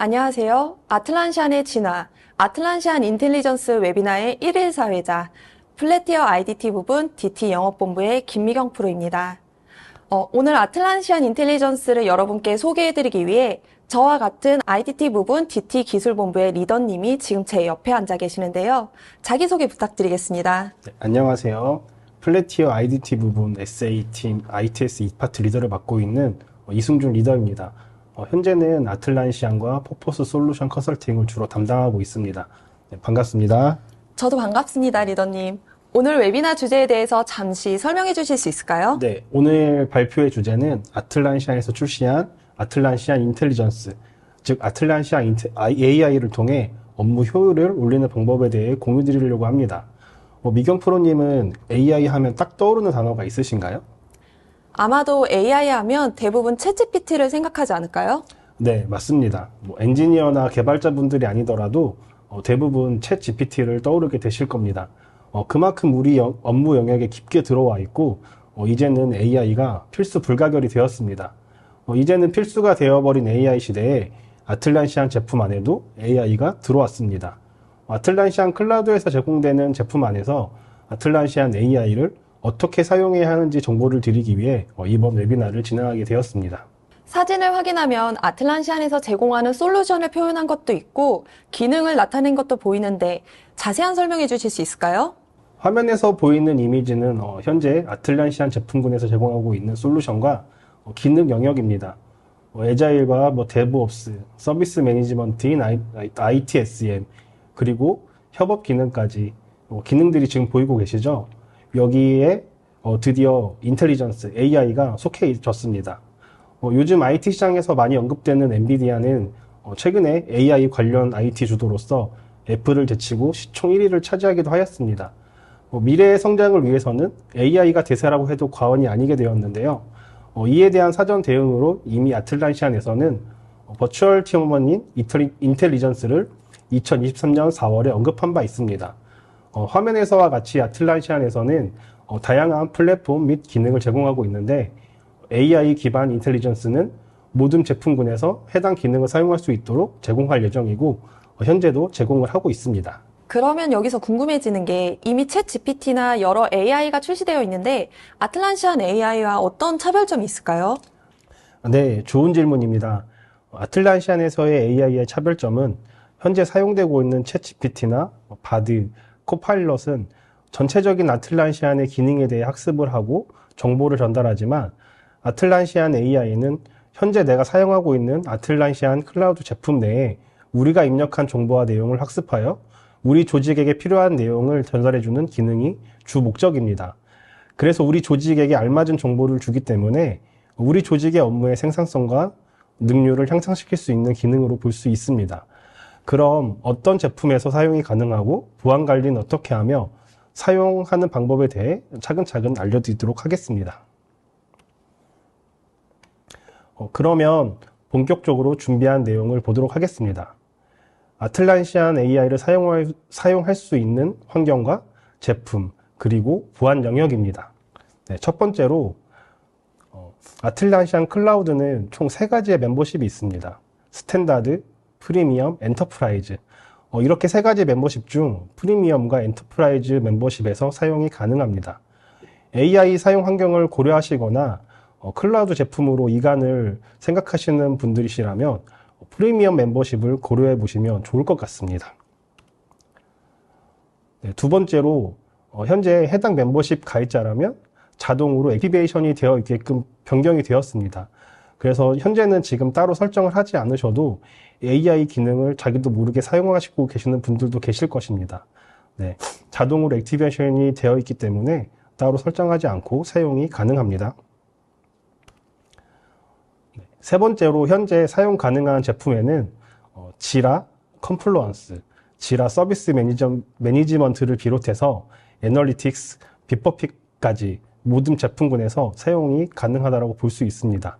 안녕하세요. 아틀란시안의 진화, 아틀란시안 인텔리전스 웨비나의 1일 사회자, 플래티어 IDT 부분 DT 영업본부의 김미경 프로입니다. 오늘 아틀란시안 인텔리전스를 여러분께 소개해드리기 위해 저와 같은 IDT 부분 DT 기술본부의 리더님이 지금 제 옆에 앉아 계시는데요. 자기소개 부탁드리겠습니다. 네, 안녕하세요. 플래티어 IDT 부분 SA팀 ITS 2파트 리더를 맡고 있는 이승준 리더입니다. 현재는 아틀란시안과 퍼포스 솔루션 컨설팅을 주로 담당하고 있습니다. 네, 반갑습니다. 저도 반갑습니다, 리더님. 오늘 웨비나 주제에 대해서 잠시 설명해 주실 수 있을까요? 네, 오늘 발표의 주제는 아틀란시안에서 출시한 아틀란시안 인텔리전스, 즉 아틀란시안 AI를 통해 업무 효율을 올리는 방법에 대해 공유 드리려고 합니다. 미경 프로님은 AI 하면 딱 떠오르는 단어가 있으신가요? 아마도 AI 하면 대부분 챗GPT를 생각하지 않을까요? 네, 맞습니다. 엔지니어나 개발자분들이 아니더라도 대부분 챗 GPT를 떠오르게 되실 겁니다. 그만큼 우리 업무 영역에 깊게 들어와 있고 이제는 AI가 필수 불가결이 되었습니다. 이제는 필수가 되어버린 AI 시대에 아틀란시안 제품 안에도 AI가 들어왔습니다. 아틀란시안 클라우드에서 제공되는 제품 안에서 아틀란시안 AI를 어떻게 사용해야 하는지 정보를 드리기 위해 이번 웨비나를 진행하게 되었습니다. 사진을 확인하면 아틀란시안에서 제공하는 솔루션을 표현한 것도 있고 기능을 나타낸 것도 보이는데 자세한 설명해 주실 수 있을까요? 화면에서 보이는 이미지는 현재 아틀란시안 제품군에서 제공하고 있는 솔루션과 기능 영역입니다. 에자일과 데브옵스, 서비스 매니지먼트인 ITSM, 그리고 협업 기능까지 기능들이 지금 보이고 계시죠? 여기에 드디어 인텔리전스, AI가 속해졌습니다. 요즘 IT 시장에서 많이 언급되는 엔비디아는 최근에 AI 관련 IT 주도로서 애플을 제치고 시총 1위를 차지하기도 하였습니다. 미래의 성장을 위해서는 AI가 대세라고 해도 과언이 아니게 되었는데요. 이에 대한 사전 대응으로 이미 아틀란시안에서는 버추얼 팀원인 인텔리전스를 2023년 4월에 언급한 바 있습니다. 화면에서와 같이 아틀란시안에서는 다양한 플랫폼 및 기능을 제공하고 있는데 AI 기반 인텔리전스는 모든 제품군에서 해당 기능을 사용할 수 있도록 제공할 예정이고 현재도 제공을 하고 있습니다. 그러면 여기서 궁금해지는 게 이미 챗 GPT나 여러 AI가 출시되어 있는데 아틀란시안 AI와 어떤 차별점이 있을까요? 네, 좋은 질문입니다. 아틀란시안에서의 AI의 차별점은 현재 사용되고 있는 챗 GPT나 바드, 코파일럿은 전체적인 아틀란시안의 기능에 대해 학습을 하고 정보를 전달하지만 아틀란시안 AI는 현재 내가 사용하고 있는 아틀란시안 클라우드 제품 내에 우리가 입력한 정보와 내용을 학습하여 우리 조직에게 필요한 내용을 전달해주는 기능이 주 목적입니다. 그래서 우리 조직에게 알맞은 정보를 주기 때문에 우리 조직의 업무의 생산성과 능률을 향상시킬 수 있는 기능으로 볼 수 있습니다. 그럼 어떤 제품에서 사용이 가능하고 보안 관리는 어떻게 하며 사용하는 방법에 대해 차근차근 알려드리도록 하겠습니다. 그러면 본격적으로 준비한 내용을 보도록 하겠습니다. 아틀란시안 AI를 사용할 수 있는 환경과 제품, 그리고 보안 영역입니다. 네, 첫 번째로 아틀란시안 클라우드는 총 3가지의 멤버십이 있습니다. 스탠다드, 프리미엄, 엔터프라이즈. 이렇게 3가지 멤버십 중 프리미엄과 엔터프라이즈 멤버십에서 사용이 가능합니다. AI 사용 환경을 고려하시거나 클라우드 제품으로 이관을 생각하시는 분들이시라면 프리미엄 멤버십을 고려해 보시면 좋을 것 같습니다. 네, 두 번째로 현재 해당 멤버십 가입자라면 자동으로 액티베이션이 되어 있게끔 변경이 되었습니다. 그래서 현재는 지금 따로 설정을 하지 않으셔도 AI 기능을 자기도 모르게 사용하시고 계시는 분들도 계실 것입니다. 네, 자동으로 액티베이션이 되어 있기 때문에 따로 설정하지 않고 사용이 가능합니다. 세 번째로 현재 사용 가능한 제품에는 지라 컴플루언스, 지라 서비스 매니지먼트를 비롯해서 애널리틱스, 비퍼픽까지 모든 제품군에서 사용이 가능하다고 볼 수 있습니다.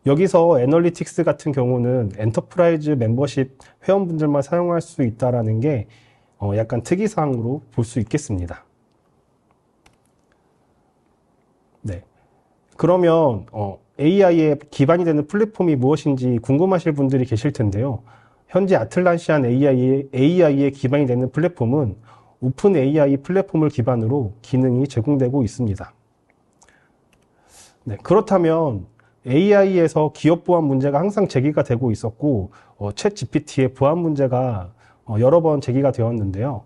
여기서 애널리틱스 같은 경우는 엔터프라이즈 멤버십 회원분들만 사용할 수 있다는 게 약간 특이사항으로 볼 수 있겠습니다. 네. 그러면 AI의 기반이 되는 플랫폼이 무엇인지 궁금하실 분들이 계실 텐데요. 현재 아틀란시안 AI에 기반이 되는 플랫폼은 오픈 AI 플랫폼을 기반으로 기능이 제공되고 있습니다. 네, 그렇다면 AI에서 기업 보안 문제가 항상 제기가 되고 있었고 챗 GPT의 보안 문제가 여러 번 제기가 되었는데요.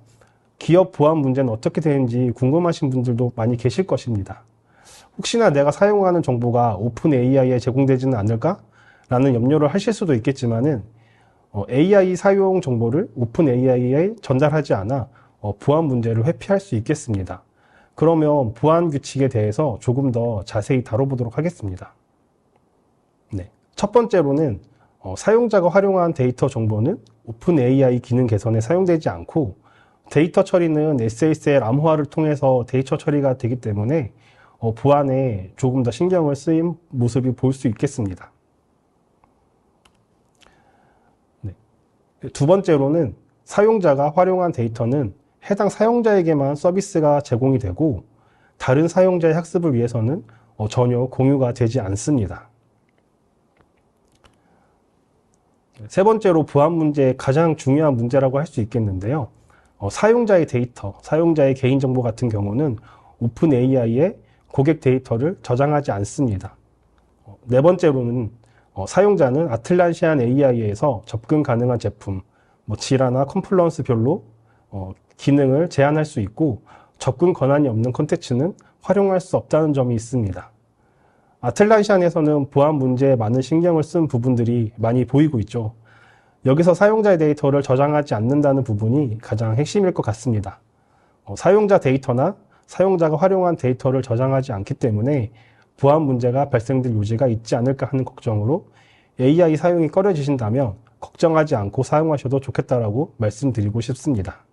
기업 보안 문제는 어떻게 되는지 궁금하신 분들도 많이 계실 것입니다. 혹시나 내가 사용하는 정보가 오픈 AI에 제공되지는 않을까? 라는 염려를 하실 수도 있겠지만은 AI 사용 정보를 오픈 AI에 전달하지 않아 보안 문제를 회피할 수 있겠습니다. 그러면 보안 규칙에 대해서 조금 더 자세히 다뤄보도록 하겠습니다. 네. 첫 번째로는 사용자가 활용한 데이터 정보는 오픈 AI 기능 개선에 사용되지 않고 데이터 처리는 SSL 암호화를 통해서 데이터 처리가 되기 때문에 보안에 조금 더 신경을 쓰인 모습이 볼 수 있겠습니다. 네. 두 번째로는 사용자가 활용한 데이터는 해당 사용자에게만 서비스가 제공이 되고 다른 사용자의 학습을 위해서는 전혀 공유가 되지 않습니다. 세 번째로 보안 문제의 가장 중요한 문제라고 할 수 있겠는데요. 사용자의 데이터, 사용자의 개인정보 같은 경우는 오픈 AI에 고객 데이터를 저장하지 않습니다. 네 번째로는 사용자는 아틀란시안 AI에서 접근 가능한 제품, 질화나 컴플라이언스별로 기능을 제한할 수 있고 접근 권한이 없는 콘텐츠는 활용할 수 없다는 점이 있습니다. 아틀란시안에서는 보안 문제에 많은 신경을 쓴 부분들이 많이 보이고 있죠. 여기서 사용자의 데이터를 저장하지 않는다는 부분이 가장 핵심일 것 같습니다. 사용자 데이터나 사용자가 활용한 데이터를 저장하지 않기 때문에 보안 문제가 발생될 요지가 있지 않을까 하는 걱정으로 AI 사용이 꺼려지신다면 걱정하지 않고 사용하셔도 좋겠다라고 말씀드리고 싶습니다.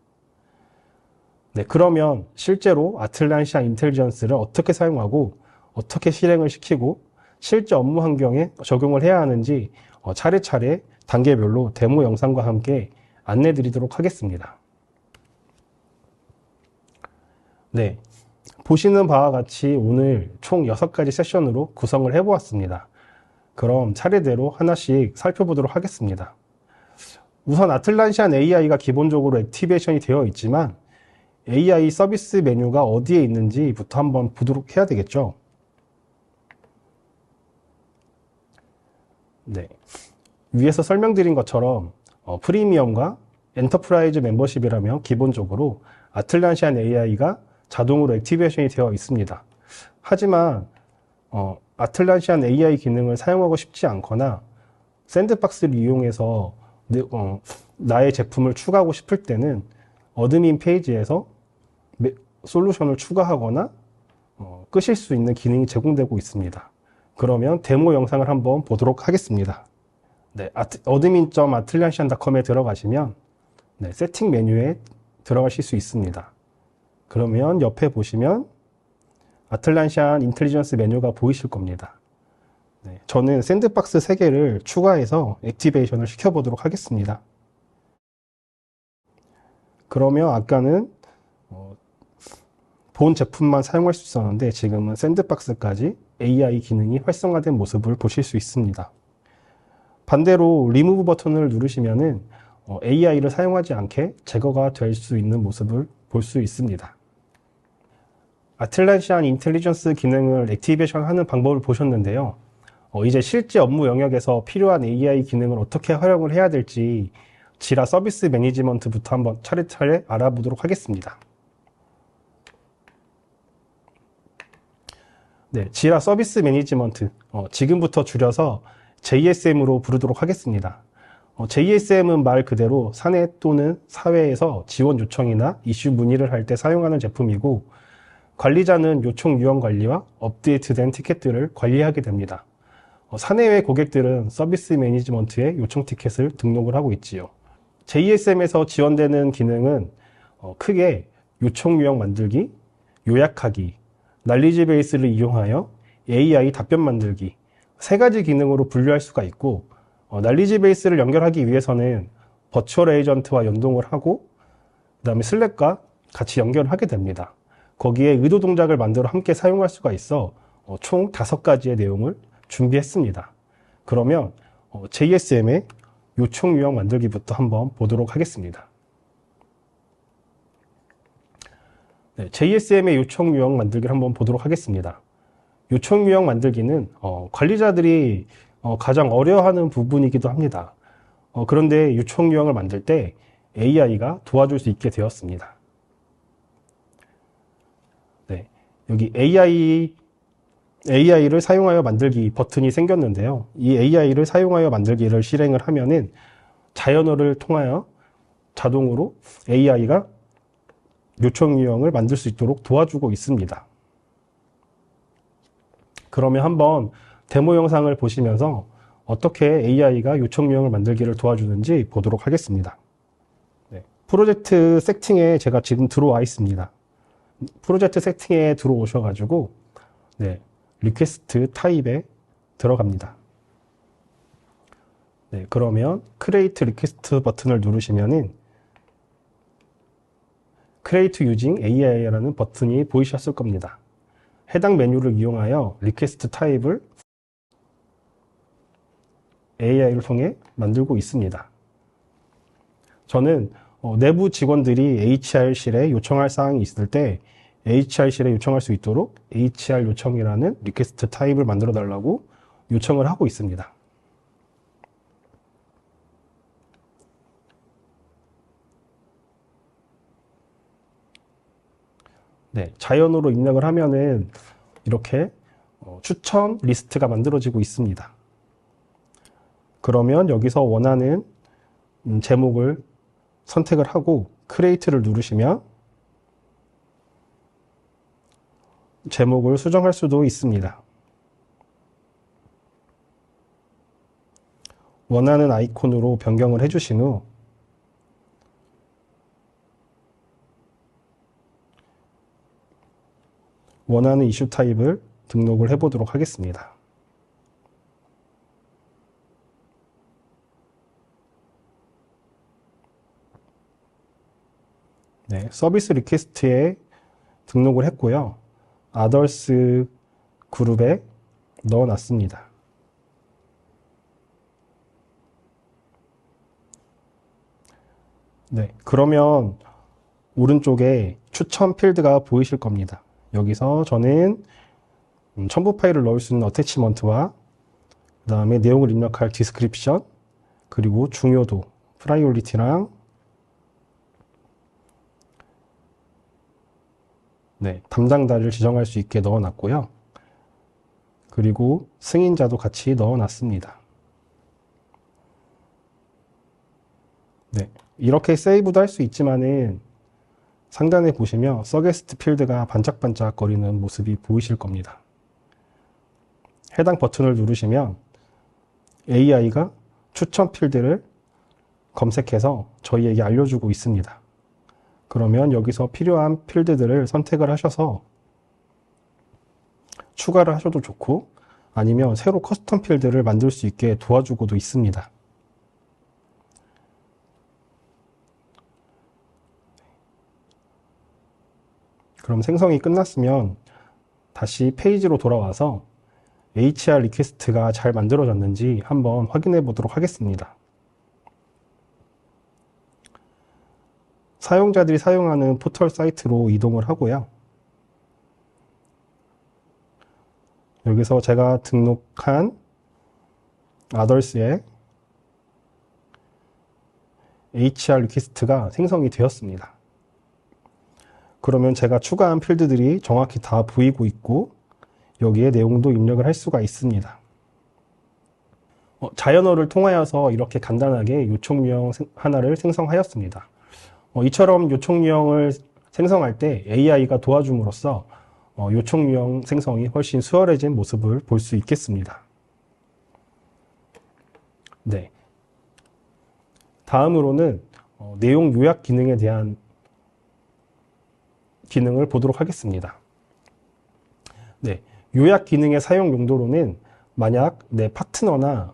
네, 그러면 실제로 아틀란시안 인텔리전스를 어떻게 사용하고 어떻게 실행을 시키고 실제 업무 환경에 적용을 해야 하는지 차례차례 단계별로 데모 영상과 함께 안내 드리도록 하겠습니다. 네, 보시는 바와 같이 오늘 총 6가지 세션으로 구성을 해보았습니다. 그럼 차례대로 하나씩 살펴보도록 하겠습니다. 우선 아틀란시안 AI가 기본적으로 액티베이션이 되어 있지만 AI 서비스 메뉴가 어디에 있는지부터 한번 보도록 해야 되겠죠. 네, 위에서 설명드린 것처럼 프리미엄과 엔터프라이즈 멤버십이라면 기본적으로 아틀란시안 AI가 자동으로 액티베이션이 되어 있습니다. 하지만 아틀란시안 AI 기능을 사용하고 싶지 않거나 샌드박스를 이용해서 나의 제품을 추가하고 싶을 때는 어드민 페이지에서 솔루션을 추가하거나 끄실 수 있는 기능이 제공되고 있습니다. 그러면 데모 영상을 한번 보도록 하겠습니다. 네, 어드민.atllansian.com에 들어가시면 네, 세팅 메뉴에 들어가실 수 있습니다. 그러면 옆에 보시면 아틀란시안 인텔리전스 메뉴가 보이실 겁니다. 네, 저는 샌드박스 3개를 추가해서 액티베이션을 시켜보도록 하겠습니다. 그러면 아까는 본 제품만 사용할 수 있었는데 지금은 샌드박스까지 AI 기능이 활성화된 모습을 보실 수 있습니다. 반대로 리무브 버튼을 누르시면은 AI를 사용하지 않게 제거가 될 수 있는 모습을 볼 수 있습니다. 아틀란시안 인텔리전스 기능을 액티베이션 하는 방법을 보셨는데요. 이제 실제 업무 영역에서 필요한 AI 기능을 어떻게 활용을 해야 될지 지라 서비스 매니지먼트부터 한번 차례차례 알아보도록 하겠습니다. 네, 지라 서비스 매니지먼트, 지금부터 줄여서 JSM으로 부르도록 하겠습니다. JSM은 말 그대로 사내 또는 사회에서 지원 요청이나 이슈 문의를 할 때 사용하는 제품이고 관리자는 요청 유형 관리와 업데이트된 티켓들을 관리하게 됩니다. 사내외 고객들은 서비스 매니지먼트에 요청 티켓을 등록을 하고 있지요. JSM에서 지원되는 기능은 크게 요청 유형 만들기, 요약하기, 날리지 베이스를 이용하여 AI 답변 만들기 3가지 기능으로 분류할 수가 있고 날리지 베이스를 연결하기 위해서는 버추얼 에이전트와 연동을 하고 그 다음에 슬랙과 같이 연결을 하게 됩니다. 거기에 의도 동작을 만들어 함께 사용할 수가 있어 총 5가지의 내용을 준비했습니다. 그러면 JSM에 요청 유형 만들기부터 한번 보도록 하겠습니다. 네, JSM의 요청 유형 만들기를 한번 보도록 하겠습니다. 요청 유형 만들기는 관리자들이 가장 어려워하는 부분이기도 합니다. 그런데 요청 유형을 만들 때 AI가 도와줄 수 있게 되었습니다. 네, 여기 AI를 사용하여 만들기 버튼이 생겼는데요. 이 AI를 사용하여 만들기를 실행을 하면은 자연어를 통하여 자동으로 AI가 요청 유형을 만들 수 있도록 도와주고 있습니다. 그러면 한번 데모 영상을 보시면서 어떻게 AI가 요청 유형을 만들기를 도와주는지 보도록 하겠습니다. 네, 프로젝트 세팅에 제가 지금 들어와 있습니다. 프로젝트 세팅에 들어오셔가지고 네, 리퀘스트 타입에 들어갑니다. 네, 그러면 크리에이트 리퀘스트 버튼을 누르시면은 크리에이트 유징 AI라는 버튼이 보이셨을 겁니다. 해당 메뉴를 이용하여 리퀘스트 타입을 AI를 통해 만들고 있습니다. 저는 내부 직원들이 HR실에 요청할 사항이 있을 때 HR실에 요청할 수 있도록 HR 요청이라는 리퀘스트 타입을 만들어 달라고 요청을 하고 있습니다. 네, 자연어로 입력을 하면은 이렇게 추천 리스트가 만들어지고 있습니다. 그러면 여기서 원하는 제목을 선택을 하고 크리에이트를 누르시면 제목을 수정할 수도 있습니다. 원하는 아이콘으로 변경을 해주신 후 원하는 이슈 타입을 등록을 해보도록 하겠습니다. 네, 서비스 리퀘스트에 등록을 했고요. Others 그룹에 넣어놨습니다. 네, 그러면 오른쪽에 추천 필드가 보이실 겁니다. 여기서 저는 첨부 파일을 넣을 수 있는 어태치먼트와 그 다음에 내용을 입력할 디스크립션 그리고 중요도, 프라이오리티랑 네, 담당자를 지정할 수 있게 넣어놨고요. 그리고 승인자도 같이 넣어놨습니다. 네, 이렇게 세이브도 할 수 있지만은 상단에 보시면 서게스트 필드가 반짝반짝 거리는 모습이 보이실 겁니다. 해당 버튼을 누르시면 AI가 추천 필드를 검색해서 저희에게 알려주고 있습니다. 그러면 여기서 필요한 필드들을 선택을 하셔서 추가를 하셔도 좋고 아니면 새로 커스텀 필드를 만들 수 있게 도와주고도 있습니다. 그럼 생성이 끝났으면 다시 페이지로 돌아와서 HR 리퀘스트가 잘 만들어졌는지 한번 확인해 보도록 하겠습니다. 사용자들이 사용하는 포털 사이트로 이동을 하고요. 여기서 제가 등록한 Others에 HR 리퀘스트가 생성이 되었습니다. 그러면 제가 추가한 필드들이 정확히 다 보이고 있고 여기에 내용도 입력을 할 수가 있습니다. 자연어를 통하여서 이렇게 간단하게 요청 유형 하나를 생성하였습니다. 이처럼 요청 유형을 생성할 때 AI가 도와줌으로써 요청 유형 생성이 훨씬 수월해진 모습을 볼 수 있겠습니다. 네. 다음으로는 내용 요약 기능에 대한 기능을 보도록 하겠습니다. 네, 요약 기능의 사용 용도로는 만약 내 파트너나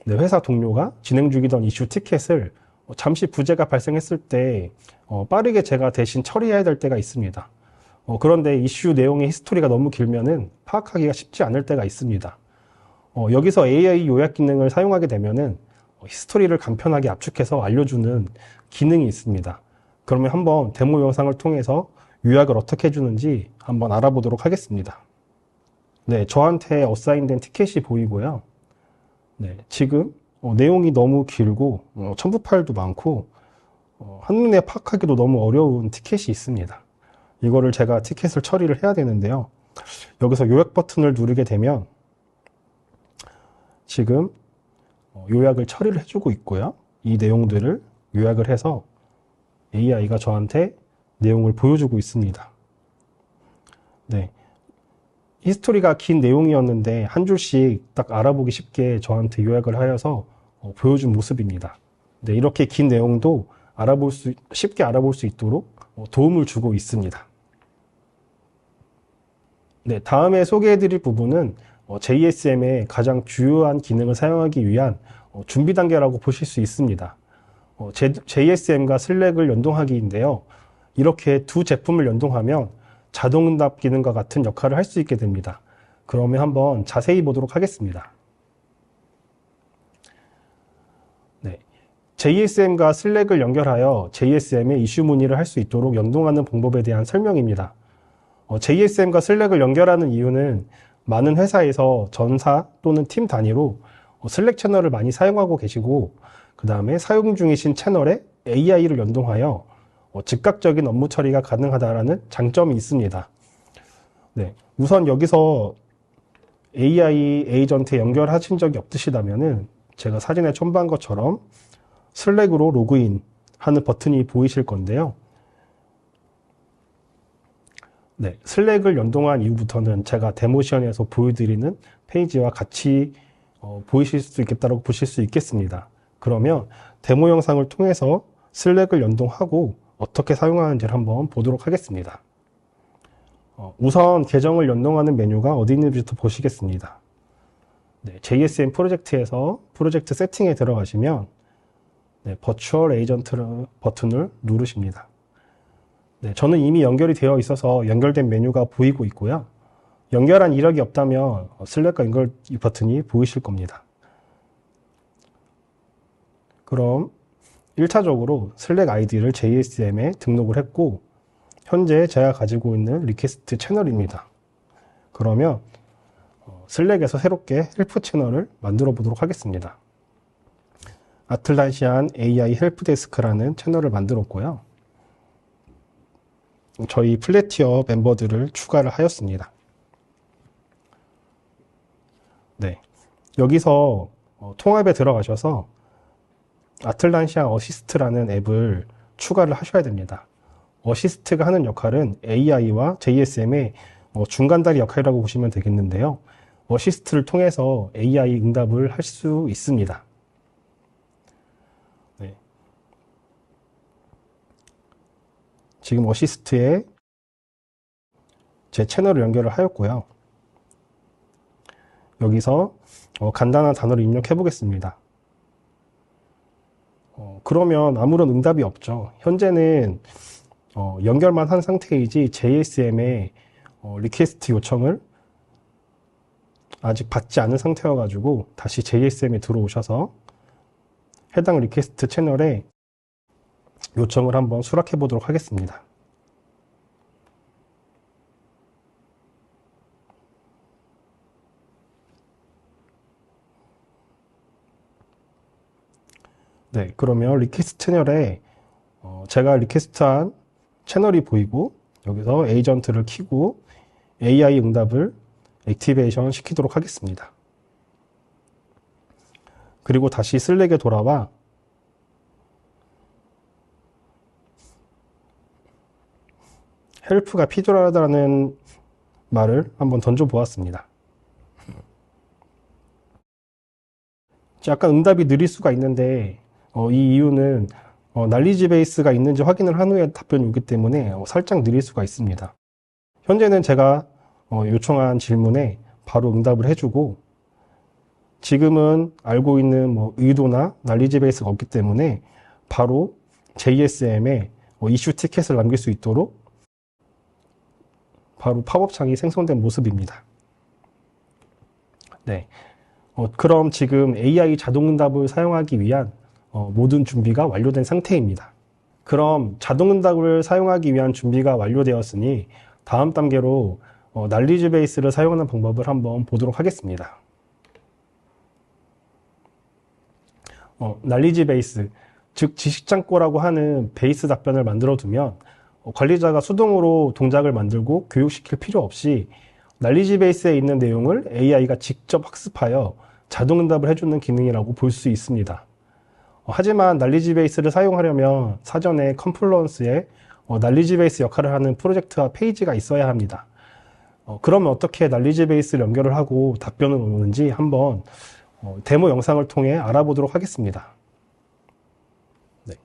내 회사 동료가 진행 중이던 이슈 티켓을 잠시 부재가 발생했을 때 빠르게 제가 대신 처리해야 될 때가 있습니다. 그런데 이슈 내용의 히스토리가 너무 길면은 파악하기가 쉽지 않을 때가 있습니다. 여기서 AI 요약 기능을 사용하게 되면은 히스토리를 간편하게 압축해서 알려주는 기능이 있습니다. 그러면 한번 데모 영상을 통해서 요약을 어떻게 해주는지 한번 알아보도록 하겠습니다. 네, 저한테 어사인된 티켓이 보이고요. 네, 지금 내용이 너무 길고 첨부 파일도 많고 한눈에 파악하기도 너무 어려운 티켓이 있습니다. 이거를 제가 티켓을 처리를 해야 되는데요. 여기서 요약 버튼을 누르게 되면 지금 요약을 처리를 해주고 있고요. 이 내용들을 요약을 해서 AI가 저한테 내용을 보여주고 있습니다. 네, 히스토리가 긴 내용이었는데 한 줄씩 딱 알아보기 쉽게 저한테 요약을 하여서 보여준 모습입니다. 네, 이렇게 긴 내용도 쉽게 알아볼 수 있도록 도움을 주고 있습니다. 네, 다음에 소개해드릴 부분은 JSM의 가장 주요한 기능을 사용하기 위한 준비 단계라고 보실 수 있습니다. JSM과 슬랙을 연동하기인데요. 이렇게 두 제품을 연동하면 자동응답 기능과 같은 역할을 할 수 있게 됩니다. 그러면 한번 자세히 보도록 하겠습니다. 네, JSM과 슬랙을 연결하여 JSM에 이슈 문의를 할 수 있도록 연동하는 방법에 대한 설명입니다. JSM과 슬랙을 연결하는 이유는 많은 회사에서 전사 또는 팀 단위로 슬랙 채널을 많이 사용하고 계시고, 그 다음에 사용 중이신 채널에 AI를 연동하여 즉각적인 업무 처리가 가능하다는 장점이 있습니다. 네, 우선 여기서 AI 에이전트에 연결하신 적이 없으시다면은 제가 사진에 첨부한 것처럼 슬랙으로 로그인 하는 버튼이 보이실 건데요. 네, 슬랙을 연동한 이후부터는 제가 데모션에서 보여드리는 페이지와 같이 보이실 수 있겠다고 보실 수 있겠습니다. 그러면 데모 영상을 통해서 슬랙을 연동하고 어떻게 사용하는지를 한번 보도록 하겠습니다. 우선 계정을 연동하는 메뉴가 어디 있는지부터 보시겠습니다. 네, JSM 프로젝트에서 프로젝트 세팅에 들어가시면 네, 버추얼 에이전트 버튼을 누르십니다. 네, 저는 이미 연결이 되어 있어서 연결된 메뉴가 보이고 있고요. 연결한 이력이 없다면 슬랙과 연결 버튼이 보이실 겁니다. 그럼 1차적으로 슬랙 아이디를 JSM에 등록을 했고, 현재 제가 가지고 있는 리퀘스트 채널입니다. 그러면 슬랙에서 새롭게 헬프 채널을 만들어 보도록 하겠습니다. 아틀란시안 AI 헬프데스크라는 채널을 만들었고요. 저희 플래티어 멤버들을 추가를 하였습니다. 네, 여기서 통합에 들어가셔서 아틀란시안 어시스트라는 앱을 추가를 하셔야 됩니다. 어시스트가 하는 역할은 AI와 JSM의 중간다리 역할이라고 보시면 되겠는데요. 어시스트를 통해서 AI 응답을 할 수 있습니다. 네. 지금 어시스트에 제 채널을 연결을 하였고요. 여기서 간단한 단어를 입력해 보겠습니다. 그러면 아무런 응답이 없죠. 현재는 연결만 한 상태이지 JSM의 리퀘스트 요청을 아직 받지 않은 상태여가지고 다시 JSM에 들어오셔서 해당 리퀘스트 채널에 요청을 한번 수락해 보도록 하겠습니다. 네, 그러면 리퀘스트 채널에 제가 리퀘스트한 채널이 보이고, 여기서 에이전트를 키고 AI 응답을 액티베이션 시키도록 하겠습니다. 그리고 다시 슬랙에 돌아와 헬프가 필요하다는 말을 한번 던져 보았습니다. 약간 응답이 느릴 수가 있는데 이 이유는 날리지 베이스가 있는지 확인을 한 후에 답변이 오기 때문에 살짝 느릴 수가 있습니다. 현재는 제가 요청한 질문에 바로 응답을 해주고, 지금은 알고 있는 의도나 날리지 베이스가 없기 때문에 바로 JSM에 이슈 티켓을 남길 수 있도록 바로 팝업 창이 생성된 모습입니다. 네, 그럼 지금 AI 자동응답을 사용하기 위한 모든 준비가 완료된 상태입니다. 그럼 자동응답을 사용하기 위한 준비가 완료되었으니 다음 단계로 날리지 베이스를 사용하는 방법을 한번 보도록 하겠습니다. 날리지 베이스, 즉 지식창고라고 하는 베이스 답변을 만들어 두면 관리자가 수동으로 동작을 만들고 교육시킬 필요 없이 날리지 베이스에 있는 내용을 AI가 직접 학습하여 자동응답을 해주는 기능이라고 볼 수 있습니다. 하지만 날리지 베이스를 사용하려면 사전에 컴플루언스에 날리지 베이스 역할을 하는 프로젝트와 페이지가 있어야 합니다. 그러면 어떻게 날리지 베이스를 연결을 하고 답변을 오는지 한번 데모 영상을 통해 알아보도록 하겠습니다. 네.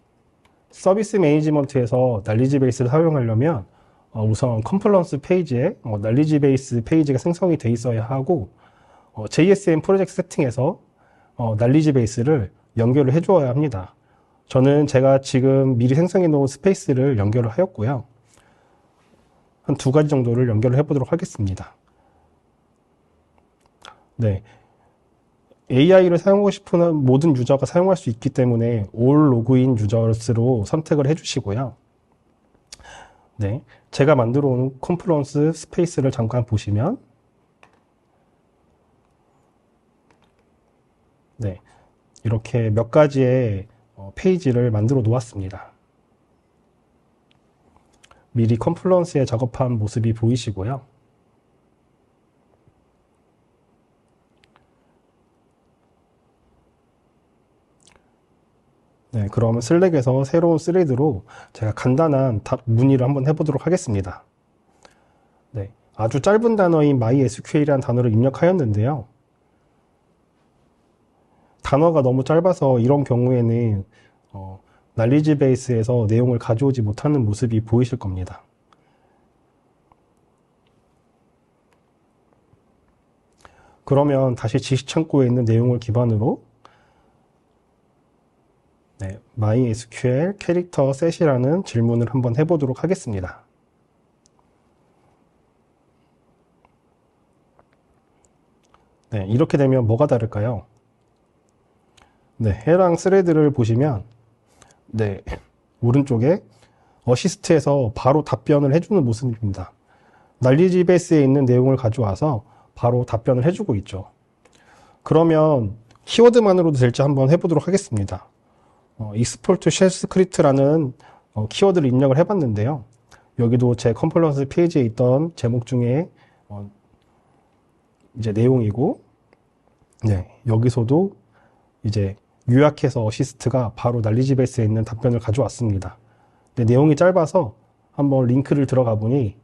서비스 매니지먼트에서 날리지 베이스를 사용하려면 우선 컴플루언스 페이지에 날리지 베이스 페이지가 생성이 돼 있어야 하고 JSM 프로젝트 세팅에서 날리지 베이스를 연결을 해주어야 합니다. 저는 제가 지금 미리 생성해 놓은 스페이스를 연결을 하였고요. 한 2가지 정도를 연결을 해보도록 하겠습니다. 네. AI를 사용하고 싶은 모든 유저가 사용할 수 있기 때문에 All Login Users로 선택을 해주시고요. 네. 제가 만들어 온 컴플루언스 스페이스를 잠깐 보시면 네. 이렇게 몇 가지의 페이지를 만들어 놓았습니다. 미리 컴플루언스에 작업한 모습이 보이시고요. 네, 그러면 슬랙에서 새로운 스레드로 제가 간단한 문의를 한번 해보도록 하겠습니다. 네, 아주 짧은 단어인 MySQL이라는 단어를 입력하였는데요. 단어가 너무 짧아서 이런 경우에는 날리지 베이스에서 내용을 가져오지 못하는 모습이 보이실 겁니다. 그러면 다시 지식창고에 있는 내용을 기반으로 네, MySQL 캐릭터 셋이라는 질문을 한번 해보도록 하겠습니다. 네, 이렇게 되면 뭐가 다를까요? 네, 해당 스레드를 보시면 네, 오른쪽에 어시스트에서 바로 답변을 해주는 모습입니다. 날리지 베이스에 있는 내용을 가져와서 바로 답변을 해주고 있죠. 그러면 키워드만으로도 될지 한번 해보도록 하겠습니다. export shell script라는 키워드를 입력을 해봤는데요. 여기도 제 컴플루언스 페이지에 있던 제목 중에 이제 내용이고, 네, 여기서도 이제 요약해서 어시스트가 바로 날리지 베이스에 있는 답변을 가져왔습니다. 근데 내용이 짧아서 한번 링크를 들어가 보니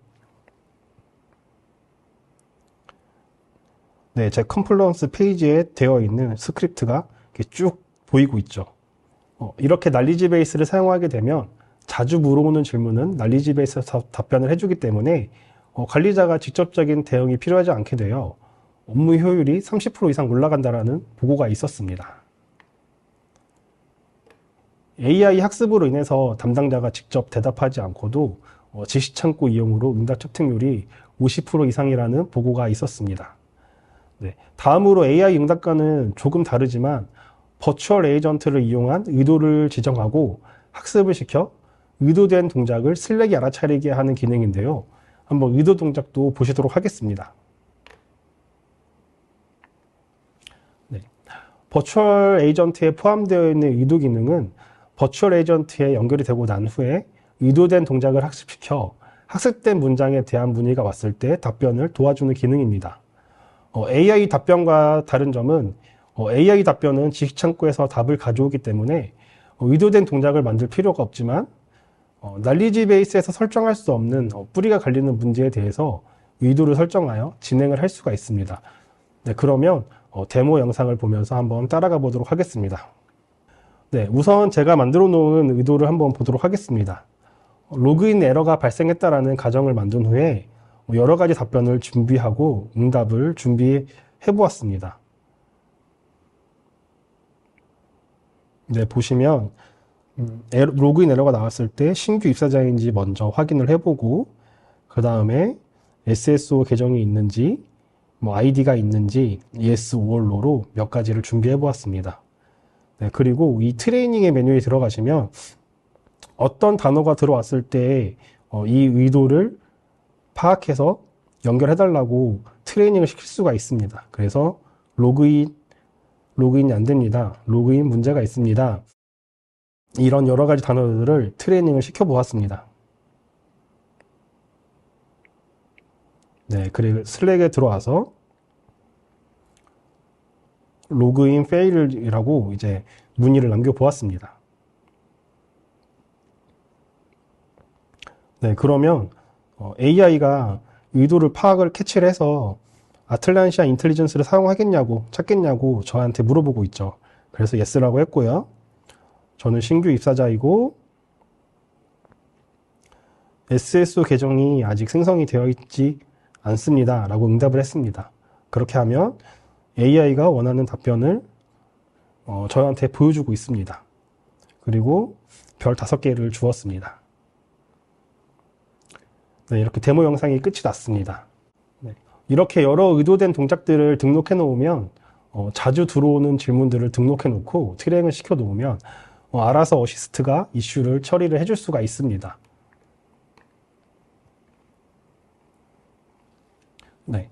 네, 제 컴플루언스 페이지에 되어 있는 스크립트가 이렇게 쭉 보이고 있죠. 이렇게 날리지 베이스를 사용하게 되면 자주 물어오는 질문은 날리지 베이스에서 답변을 해주기 때문에 관리자가 직접적인 대응이 필요하지 않게 되어 업무 효율이 30% 이상 올라간다라는 보고가 있었습니다. AI 학습으로 인해서 담당자가 직접 대답하지 않고도 지식창고 이용으로 응답 채택률이 50% 이상이라는 보고가 있었습니다. 네, 다음으로 AI 응답과는 조금 다르지만 버추얼 에이전트를 이용한 의도를 지정하고 학습을 시켜 의도된 동작을 슬랙이 알아차리게 하는 기능인데요. 한번 의도 동작도 보시도록 하겠습니다. 네, 버추얼 에이전트에 포함되어 있는 의도 기능은 버추얼 에이전트에 연결이 되고 난 후에 의도된 동작을 학습시켜 학습된 문장에 대한 문의가 왔을 때 답변을 도와주는 기능입니다. AI 답변과 다른 점은 AI 답변은 지식창고에서 답을 가져오기 때문에 의도된 동작을 만들 필요가 없지만 날리지 베이스에서 설정할 수 없는 뿌리가 갈리는 문제에 대해서 의도를 설정하여 진행을 할 수가 있습니다. 네, 그러면 데모 영상을 보면서 한번 따라가 보도록 하겠습니다. 네, 우선 제가 만들어 놓은 의도를 한번 보도록 하겠습니다. 로그인 에러가 발생했다라는 가정을 만든 후에 여러 가지 답변을 준비하고 응답을 준비해 보았습니다. 네, 보시면 로그인 에러가 나왔을 때 신규 입사자인지 먼저 확인을 해보고 그 다음에 SSO 계정이 있는지 뭐 아이디가 있는지 yes or no로 몇 가지를 준비해 보았습니다. 네, 그리고 이 트레이닝의 메뉴에 들어가시면 어떤 단어가 들어왔을 때 이 의도를 파악해서 연결해 달라고 트레이닝을 시킬 수가 있습니다. 그래서 로그인이 안 됩니다. 로그인 문제가 있습니다. 이런 여러 가지 단어들을 트레이닝을 시켜 보았습니다. 네, 그리고 슬랙에 들어와서 로그인 페일이라고 이제 문의를 남겨 보았습니다. 네, 그러면 AI가 의도를 파악을 캐치를 해서 아틀란시아 인텔리전스를 사용하겠냐고 찾겠냐고 저한테 물어보고 있죠. 그래서 yes라고 했고요. 저는 신규 입사자이고 SSO 계정이 아직 생성이 되어 있지 않습니다 라고 응답을 했습니다. 그렇게 하면 AI가 원하는 답변을 저한테 보여주고 있습니다. 그리고 별 5개를 주었습니다. 네, 이렇게 데모 영상이 끝이 났습니다. 네, 이렇게 여러 의도된 동작들을 등록해 놓으면 자주 들어오는 질문들을 등록해 놓고 트레이닝을 시켜 놓으면 알아서 어시스트가 이슈를 처리를 해줄 수가 있습니다. 네,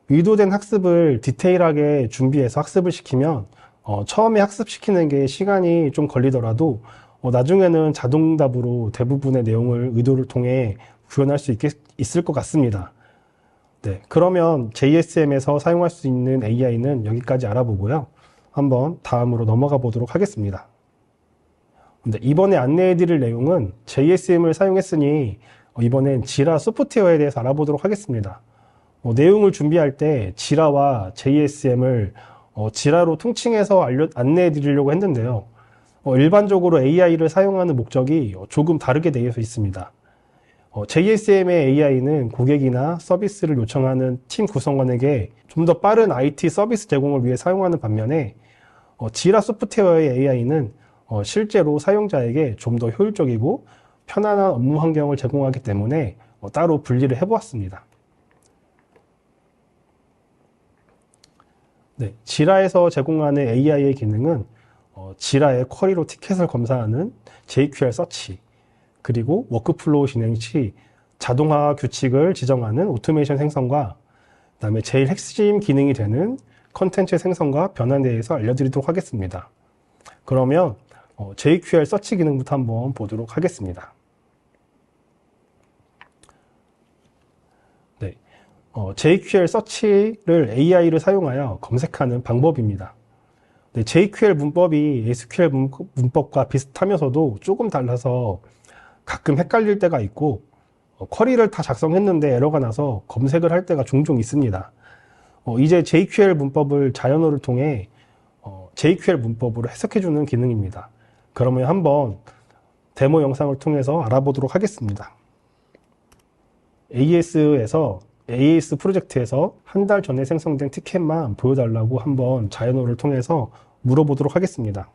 의도된 학습을 디테일하게 준비해서 학습을 시키면 처음에 학습시키는 게 시간이 좀 걸리더라도 나중에는 자동답으로 대부분의 내용을 의도를 통해 구현할 수 있을 것 같습니다. 네, 그러면 JSM에서 사용할 수 있는 AI는 여기까지 알아보고요. 한번 다음으로 넘어가 보도록 하겠습니다. 네, 이번에 안내해 드릴 내용은 JSM을 사용했으니 이번엔 지라 소프트웨어에 대해서 알아보도록 하겠습니다. 내용을 준비할 때 지라와 JSM을 지라로 통칭해서 안내해 드리려고 했는데요. 일반적으로 AI를 사용하는 목적이 조금 다르게 되어 있습니다. JSM의 AI는 고객이나 서비스를 요청하는 팀 구성원에게 좀 더 빠른 IT 서비스 제공을 위해 사용하는 반면에 지라 소프트웨어의 AI는 실제로 사용자에게 좀 더 효율적이고 편안한 업무 환경을 제공하기 때문에 따로 분리를 해보았습니다. 네, 지라에서 제공하는 AI의 기능은 지라의 쿼리로 티켓을 검사하는 JQL 서치, 그리고 워크플로우 진행 시 자동화 규칙을 지정하는 오토메이션 생성과 그다음에 제일 핵심 기능이 되는 컨텐츠 생성과 변환에 대해서 알려드리도록 하겠습니다. 그러면 JQL 서치 기능부터 한번 보도록 하겠습니다. 네, JQL 서치를 AI를 사용하여 검색하는 방법입니다. 네, JQL 문법이 SQL 문법과 비슷하면서도 조금 달라서 가끔 헷갈릴 때가 있고 쿼리를 다 작성했는데 에러가 나서 검색을 할 때가 종종 있습니다. 이제 JQL 문법을 자연어를 통해 JQL 문법으로 해석해주는 기능입니다. 그러면 한번 데모 영상을 통해서 알아보도록 하겠습니다. AS 프로젝트에서 한 달 전에 생성된 티켓만 보여달라고 한번 자연어를 통해서 물어보도록 하겠습니다.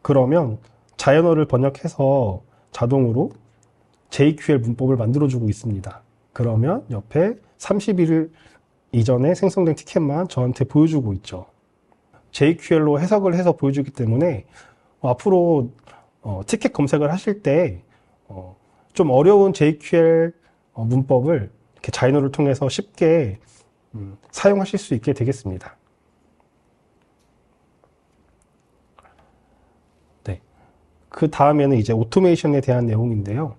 그러면 자연어를 번역해서 자동으로 JQL 문법을 만들어주고 있습니다. 그러면 옆에 30일 이전에 생성된 티켓만 저한테 보여주고 있죠. JQL로 해석을 해서 보여주기 때문에 앞으로 티켓 검색을 하실 때 좀 어려운 JQL 문법을 이렇게 자연어를 통해서 쉽게 사용하실 수 있게 되겠습니다. 그 다음에는 이제 오토메이션에 대한 내용인데요.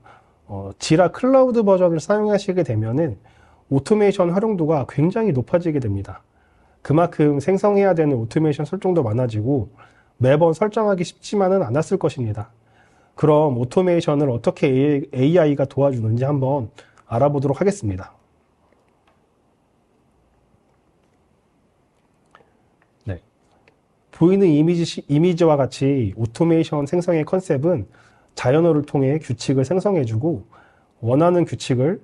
지라 클라우드 버전을 사용하시게 되면은 오토메이션 활용도가 굉장히 높아지게 됩니다. 그만큼 생성해야 되는 오토메이션 설정도 많아지고 매번 설정하기 쉽지만은 않았을 것입니다. 그럼 오토메이션을 어떻게 AI가 도와주는지 한번 알아보도록 하겠습니다. 보이는 이미지와 같이 오토메이션 생성의 컨셉은 자연어를 통해 규칙을 생성해주고 원하는 규칙을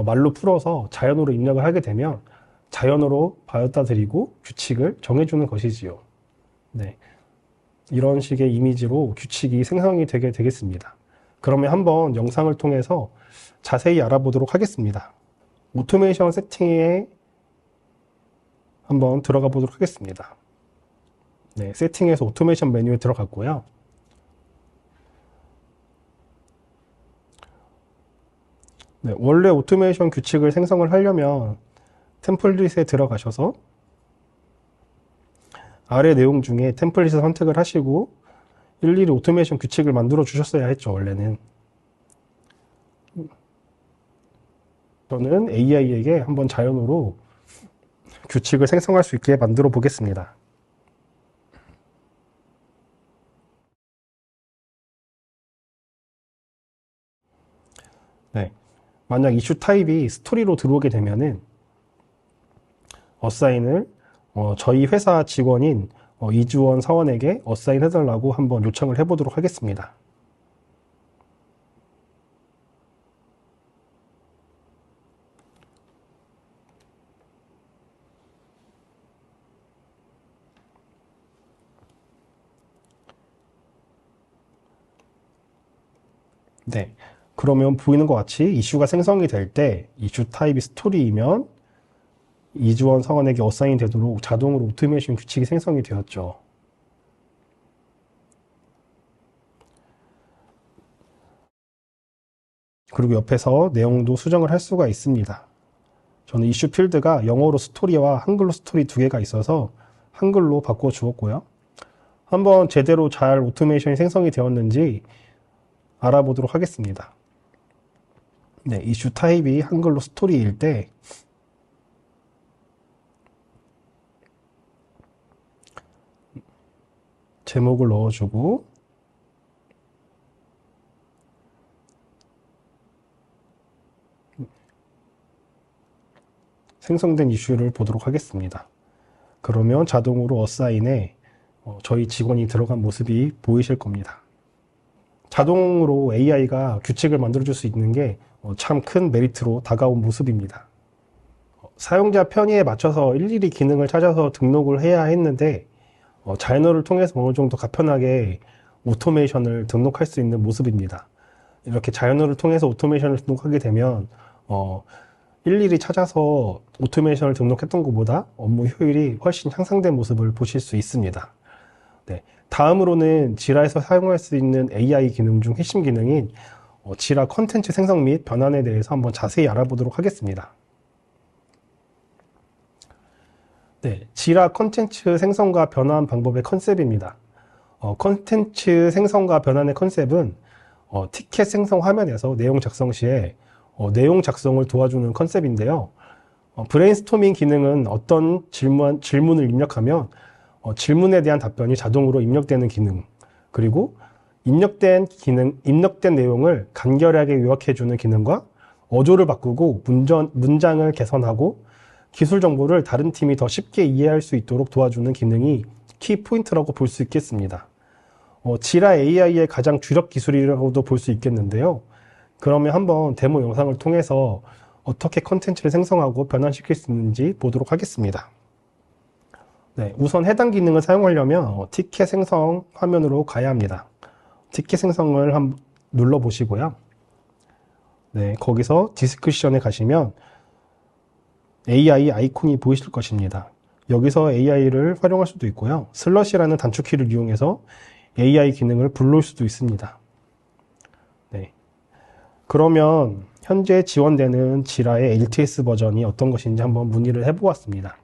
말로 풀어서 자연어로 입력을 하게 되면 자연어로 받아들이고 규칙을 정해주는 것이지요. 네, 이런 식의 이미지로 규칙이 생성이 되게 되겠습니다. 그러면 한번 영상을 통해서 자세히 알아보도록 하겠습니다. 오토메이션 세팅에 한번 들어가 보도록 하겠습니다. 네, 세팅에서 오토메이션 메뉴에 들어갔고요. 네, 원래 오토메이션 규칙을 생성을 하려면 템플릿에 들어가셔서 아래 내용 중에 템플릿을 선택을 하시고 일일이 오토메이션 규칙을 만들어 주셨어야 했죠, 원래는. 저는 AI에게 한번 자연으로 규칙을 생성할 수 있게 만들어 보겠습니다. 네, 만약 이슈 타입이 스토리로 들어오게 되면은 어사인을 저희 회사 직원인 이주원 사원에게 어사인 해달라고 한번 요청을 해보도록 하겠습니다. 네, 그러면 보이는 것 같이 이슈가 생성이 될 때 이슈 타입이 스토리이면 이주원 사원에게 어사인 되도록 자동으로 오토메이션 규칙이 생성이 되었죠. 그리고 옆에서 내용도 수정을 할 수가 있습니다. 저는 이슈 필드가 영어로 스토리와 한글로 스토리 두 개가 있어서 한글로 바꿔 주었고요. 한번 제대로 잘 오토메이션이 생성이 되었는지 알아보도록 하겠습니다. 네, 이슈 타입이 한글로 스토리일 때 제목을 넣어주고 생성된 이슈를 보도록 하겠습니다. 그러면 자동으로 어사인에 저희 직원이 들어간 모습이 보이실 겁니다. 자동으로 AI가 규칙을 만들어줄 수 있는 게 참 큰 메리트로 다가온 모습입니다. 사용자 편의에 맞춰서 일일이 기능을 찾아서 등록을 해야 했는데 자이너를 통해서 어느 정도 간편하게 오토메이션을 등록할 수 있는 모습입니다. 이렇게 자이너를 통해서 오토메이션을 등록하게 되면 일일이 찾아서 오토메이션을 등록했던 것보다 업무 효율이 훨씬 향상된 모습을 보실 수 있습니다. 네, 다음으로는 지라에서 사용할 수 있는 AI 기능 중 핵심 기능인 지라 컨텐츠 생성 및 변환에 대해서 한번 자세히 알아보도록 하겠습니다. 네, 지라 컨텐츠 생성과 변환 방법의 컨셉입니다. 컨텐츠 생성과 변환의 컨셉은 티켓 생성 화면에서 내용 작성 시에 내용 작성을 도와주는 컨셉인데요. 브레인스토밍 기능은 어떤 질문을 입력하면 질문에 대한 답변이 자동으로 입력되는 기능, 그리고 입력된 내용을 간결하게 요약해주는 기능과 어조를 바꾸고 문장을 개선하고 기술 정보를 다른 팀이 더 쉽게 이해할 수 있도록 도와주는 기능이 키 포인트라고 볼 수 있겠습니다. 지라 AI의 가장 주력 기술이라고도 볼 수 있겠는데요. 그러면 한번 데모 영상을 통해서 어떻게 컨텐츠를 생성하고 변환시킬 수 있는지 보도록 하겠습니다. 네, 우선 해당 기능을 사용하려면 티켓 생성 화면으로 가야 합니다. 티켓 생성을 한번 눌러 보시고요. 네, 거기서 디스크션에 가시면 AI 아이콘이 보이실 것입니다. 여기서 AI를 활용할 수도 있고요. 슬러시라는 단축키를 이용해서 AI 기능을 불러올 수도 있습니다. 네. 그러면 현재 지원되는 지라의 LTS 버전이 어떤 것인지 한번 문의를 해보았습니다.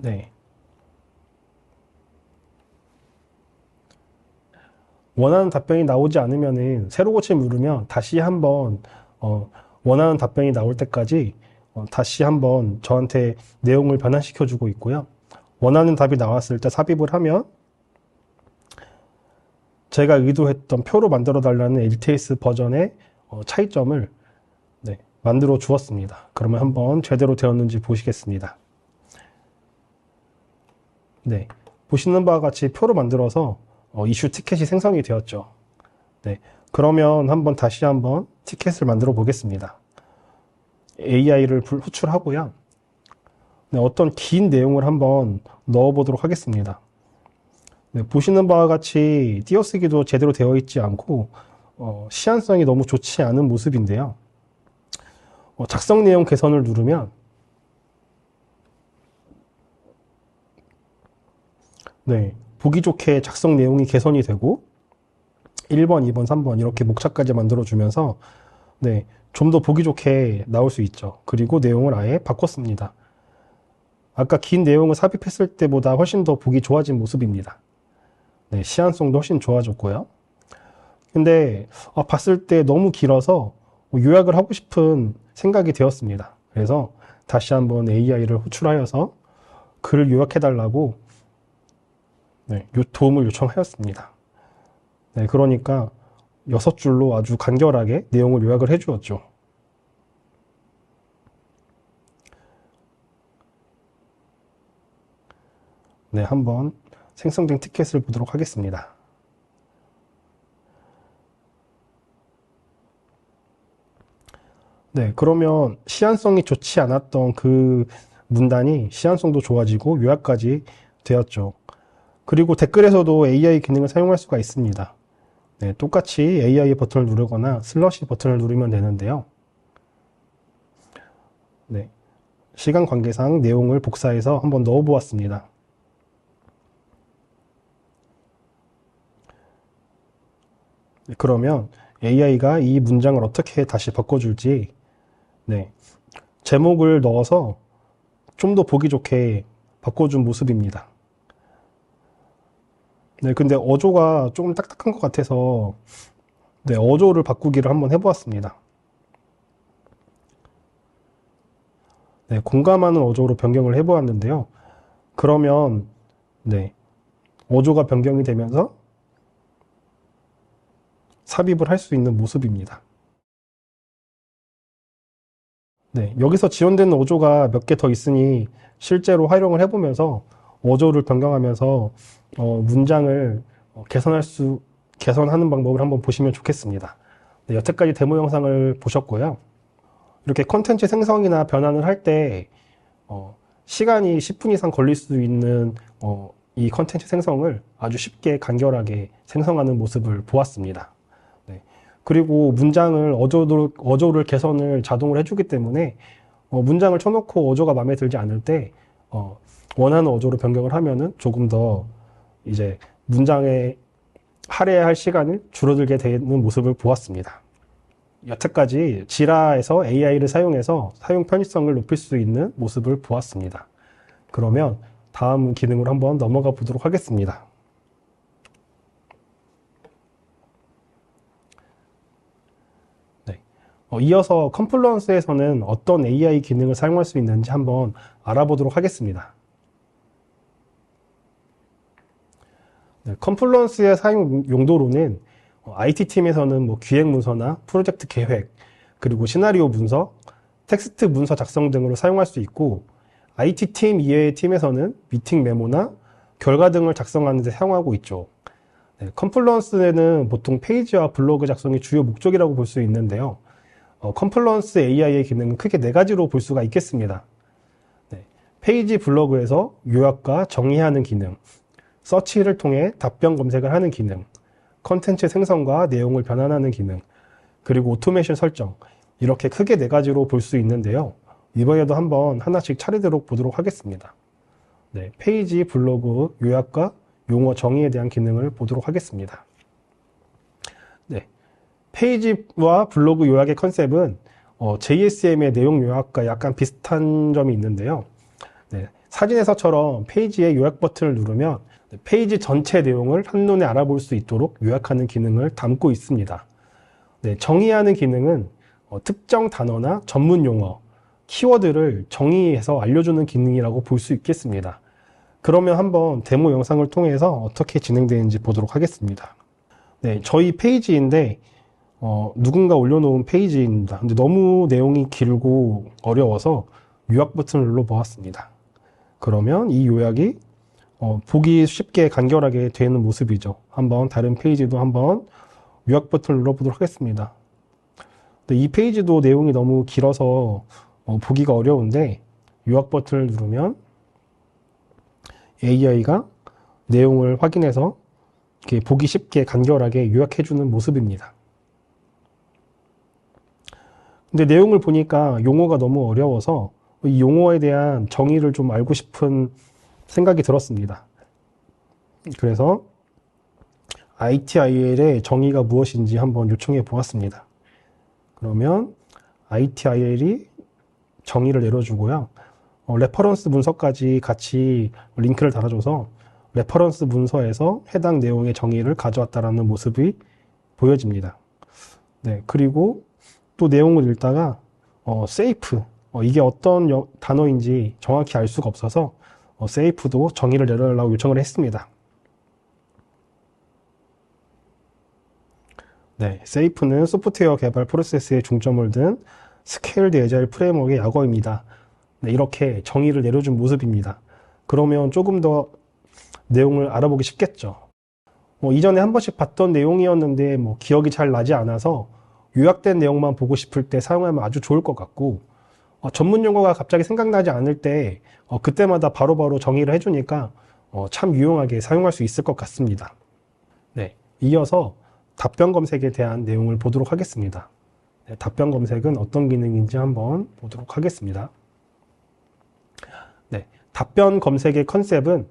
네. 원하는 답변이 나오지 않으면은 새로 고침 누르면 다시 한번 원하는 답변이 나올 때까지 다시 한번 저한테 내용을 변환시켜 주고 있고요. 원하는 답이 나왔을 때 삽입을 하면 제가 의도했던 표로 만들어 달라는 LTS 버전의 차이점을 만들어 주었습니다. 그러면 한번 제대로 되었는지 보시겠습니다. 네, 보시는 바와 같이 표로 만들어서 이슈 티켓이 생성이 되었죠. 네, 그러면 다시 한번 티켓을 만들어 보겠습니다. AI를 호출하고요. 네, 어떤 긴 내용을 한번 넣어보도록 하겠습니다. 네, 보시는 바와 같이 띄어쓰기도 제대로 되어 있지 않고 시안성이 너무 좋지 않은 모습인데요. 작성 내용 개선을 누르면 네, 보기 좋게 작성 내용이 개선이 되고 1번, 2번, 3번 이렇게 목차까지 만들어주면서 네, 좀 더 보기 좋게 나올 수 있죠. 그리고 내용을 아예 바꿨습니다. 아까 긴 내용을 삽입했을 때보다 훨씬 더 보기 좋아진 모습입니다. 네, 시안성도 훨씬 좋아졌고요. 근데 봤을 때 너무 길어서 요약을 하고 싶은 생각이 되었습니다. 그래서 다시 한번 AI를 호출하여서 글을 요약해달라고 네, 도움을 요청하였습니다. 네, 그러니까 6줄로 아주 간결하게 내용을 요약을 해주었죠. 네, 한번 생성된 티켓을 보도록 하겠습니다. 네, 그러면 시안성이 좋지 않았던 그 문단이 시안성도 좋아지고 요약까지 되었죠. 그리고 댓글에서도 AI 기능을 사용할 수가 있습니다. 네, 똑같이 AI 버튼을 누르거나 슬러시 버튼을 누르면 되는데요. 네, 시간 관계상 내용을 복사해서 한번 넣어 보았습니다. 네, 그러면 AI가 이 문장을 어떻게 다시 바꿔줄지 네, 제목을 넣어서 좀 더 보기 좋게 바꿔준 모습입니다. 네, 근데 어조가 조금 딱딱한 것 같아서 네, 어조를 바꾸기를 한번 해보았습니다. 네, 공감하는 어조로 변경을 해보았는데요. 그러면 네, 어조가 변경이 되면서 삽입을 할 수 있는 모습입니다. 네, 여기서 지원되는 어조가 몇 개 더 있으니 실제로 활용을 해보면서 어조를 변경하면서 문장을 개선하는 방법을 한번 보시면 좋겠습니다. 네, 여태까지 데모 영상을 보셨고요. 이렇게 컨텐츠 생성이나 변환을 할 때 시간이 10분 이상 걸릴 수 있는 이 컨텐츠 생성을 아주 쉽게 간결하게 생성하는 모습을 보았습니다. 네. 그리고 문장을 어조를 개선을 자동으로 해주기 때문에 문장을 쳐놓고 어조가 마음에 들지 않을 때 원하는 어조로 변경을 하면은 조금 더 이제 문장에 할애해야 할 시간을 줄어들게 되는 모습을 보았습니다. 여태까지 지라에서 AI를 사용해서 사용 편의성을 높일 수 있는 모습을 보았습니다. 그러면 다음 기능으로 한번 넘어가 보도록 하겠습니다. 네. 이어서 컨플루언스에서는 어떤 AI 기능을 사용할 수 있는지 한번 알아보도록 하겠습니다. 네, 컨플루언스의 사용 용도로는 IT팀에서는 뭐 기획 문서나 프로젝트 계획, 그리고 시나리오 문서, 텍스트 문서 작성 등으로 사용할 수 있고 IT팀 이외의 팀에서는 미팅 메모나 결과 등을 작성하는 데 사용하고 있죠. 네, 컨플루언스는 보통 페이지와 블로그 작성이 주요 목적이라고 볼 수 있는데요. 컨플루언스 AI의 기능은 크게 4가지로 볼 수가 있겠습니다. 네, 페이지 블로그에서 요약과 정의하는 기능, 서치를 통해 답변 검색을 하는 기능, 컨텐츠 생성과 내용을 변환하는 기능, 그리고 오토메이션 설정, 이렇게 크게 4가지로 볼 수 있는데요. 이번에도 한번 하나씩 차례대로 보도록 하겠습니다. 네, 페이지, 블로그, 요약과 용어 정의에 대한 기능을 보도록 하겠습니다. 네, 페이지와 블로그 요약의 컨셉은 JSM의 내용 요약과 약간 비슷한 점이 있는데요. 네, 사진에서처럼 페이지의 요약 버튼을 누르면 페이지 전체 내용을 한눈에 알아볼 수 있도록 요약하는 기능을 담고 있습니다. 네, 정의하는 기능은 특정 단어나 전문 용어, 키워드를 정의해서 알려주는 기능이라고 볼 수 있겠습니다. 그러면 한번 데모 영상을 통해서 어떻게 진행되는지 보도록 하겠습니다. 네, 저희 페이지인데 누군가 올려놓은 페이지입니다. 근데 너무 내용이 길고 어려워서 요약 버튼을 눌러보았습니다. 그러면 이 요약이 보기 쉽게 간결하게 되는 모습이죠. 한번 다른 페이지도 한번 요약 버튼을 눌러보도록 하겠습니다. 이 페이지도 내용이 너무 길어서 보기가 어려운데 요약 버튼을 누르면 AI가 내용을 확인해서 이렇게 보기 쉽게 간결하게 요약해주는 모습입니다. 근데 내용을 보니까 용어가 너무 어려워서 이 용어에 대한 정의를 좀 알고 싶은 생각이 들었습니다. 그래서 ITIL의 정의가 무엇인지 한번 요청해 보았습니다. 그러면 ITIL이 정의를 내려주고요. 레퍼런스 문서까지 같이 링크를 달아줘서 레퍼런스 문서에서 해당 내용의 정의를 가져왔다라는 모습이 보여집니다. 네, 그리고 또 내용을 읽다가 safe, 이게 어떤 단어인지 정확히 알 수가 없어서 safe도 정의를 내려달라고 요청을 했습니다. 네, safe는 소프트웨어 개발 프로세스에 중점을 둔 스케일드 애자일 프레임워크의 약어입니다. 네, 이렇게 정의를 내려준 모습입니다. 그러면 조금 더 내용을 알아보기 쉽겠죠. 이전에 한 번씩 봤던 내용이었는데 기억이 잘 나지 않아서 요약된 내용만 보고 싶을 때 사용하면 아주 좋을 것 같고, 전문 용어가 갑자기 생각나지 않을 때 그때마다 바로바로 정의를 해주니까 참 유용하게 사용할 수 있을 것 같습니다. 네, 이어서 답변 검색에 대한 내용을 보도록 하겠습니다. 네, 답변 검색은 어떤 기능인지 한번 보도록 하겠습니다. 네, 답변 검색의 컨셉은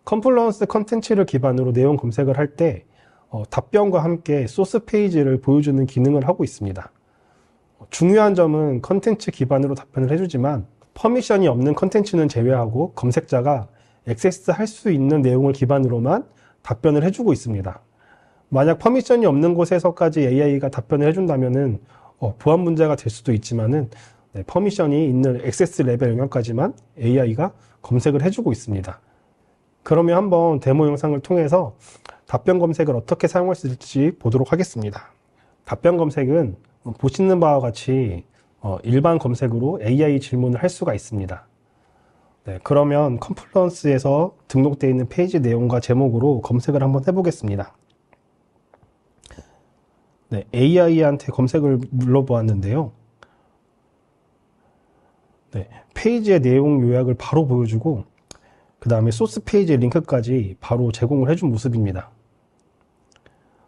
컴플라이언스 컨텐츠를 기반으로 내용 검색을 할 때 답변과 함께 소스 페이지를 보여주는 기능을 하고 있습니다. 중요한 점은 컨텐츠 기반으로 답변을 해주지만 퍼미션이 없는 컨텐츠는 제외하고 검색자가 액세스할 수 있는 내용을 기반으로만 답변을 해주고 있습니다. 만약 퍼미션이 없는 곳에서까지 AI가 답변을 해준다면은 보안 문제가 될 수도 있지만은 퍼미션이 있는 액세스 레벨 영역까지만 AI가 검색을 해주고 있습니다. 그러면 한번 데모 영상을 통해서 답변 검색을 어떻게 사용할 수 있을지 보도록 하겠습니다. 답변 검색은 보시는 바와 같이 일반 검색으로 AI 질문을 할 수가 있습니다. 네, 그러면 컴플라이언스에서 등록되어 있는 페이지 내용과 제목으로 검색을 한번 해보겠습니다. 네, AI한테 검색을 눌러보았는데요. 네, 페이지의 내용 요약을 바로 보여주고 그 다음에 소스 페이지 링크까지 바로 제공을 해준 모습입니다.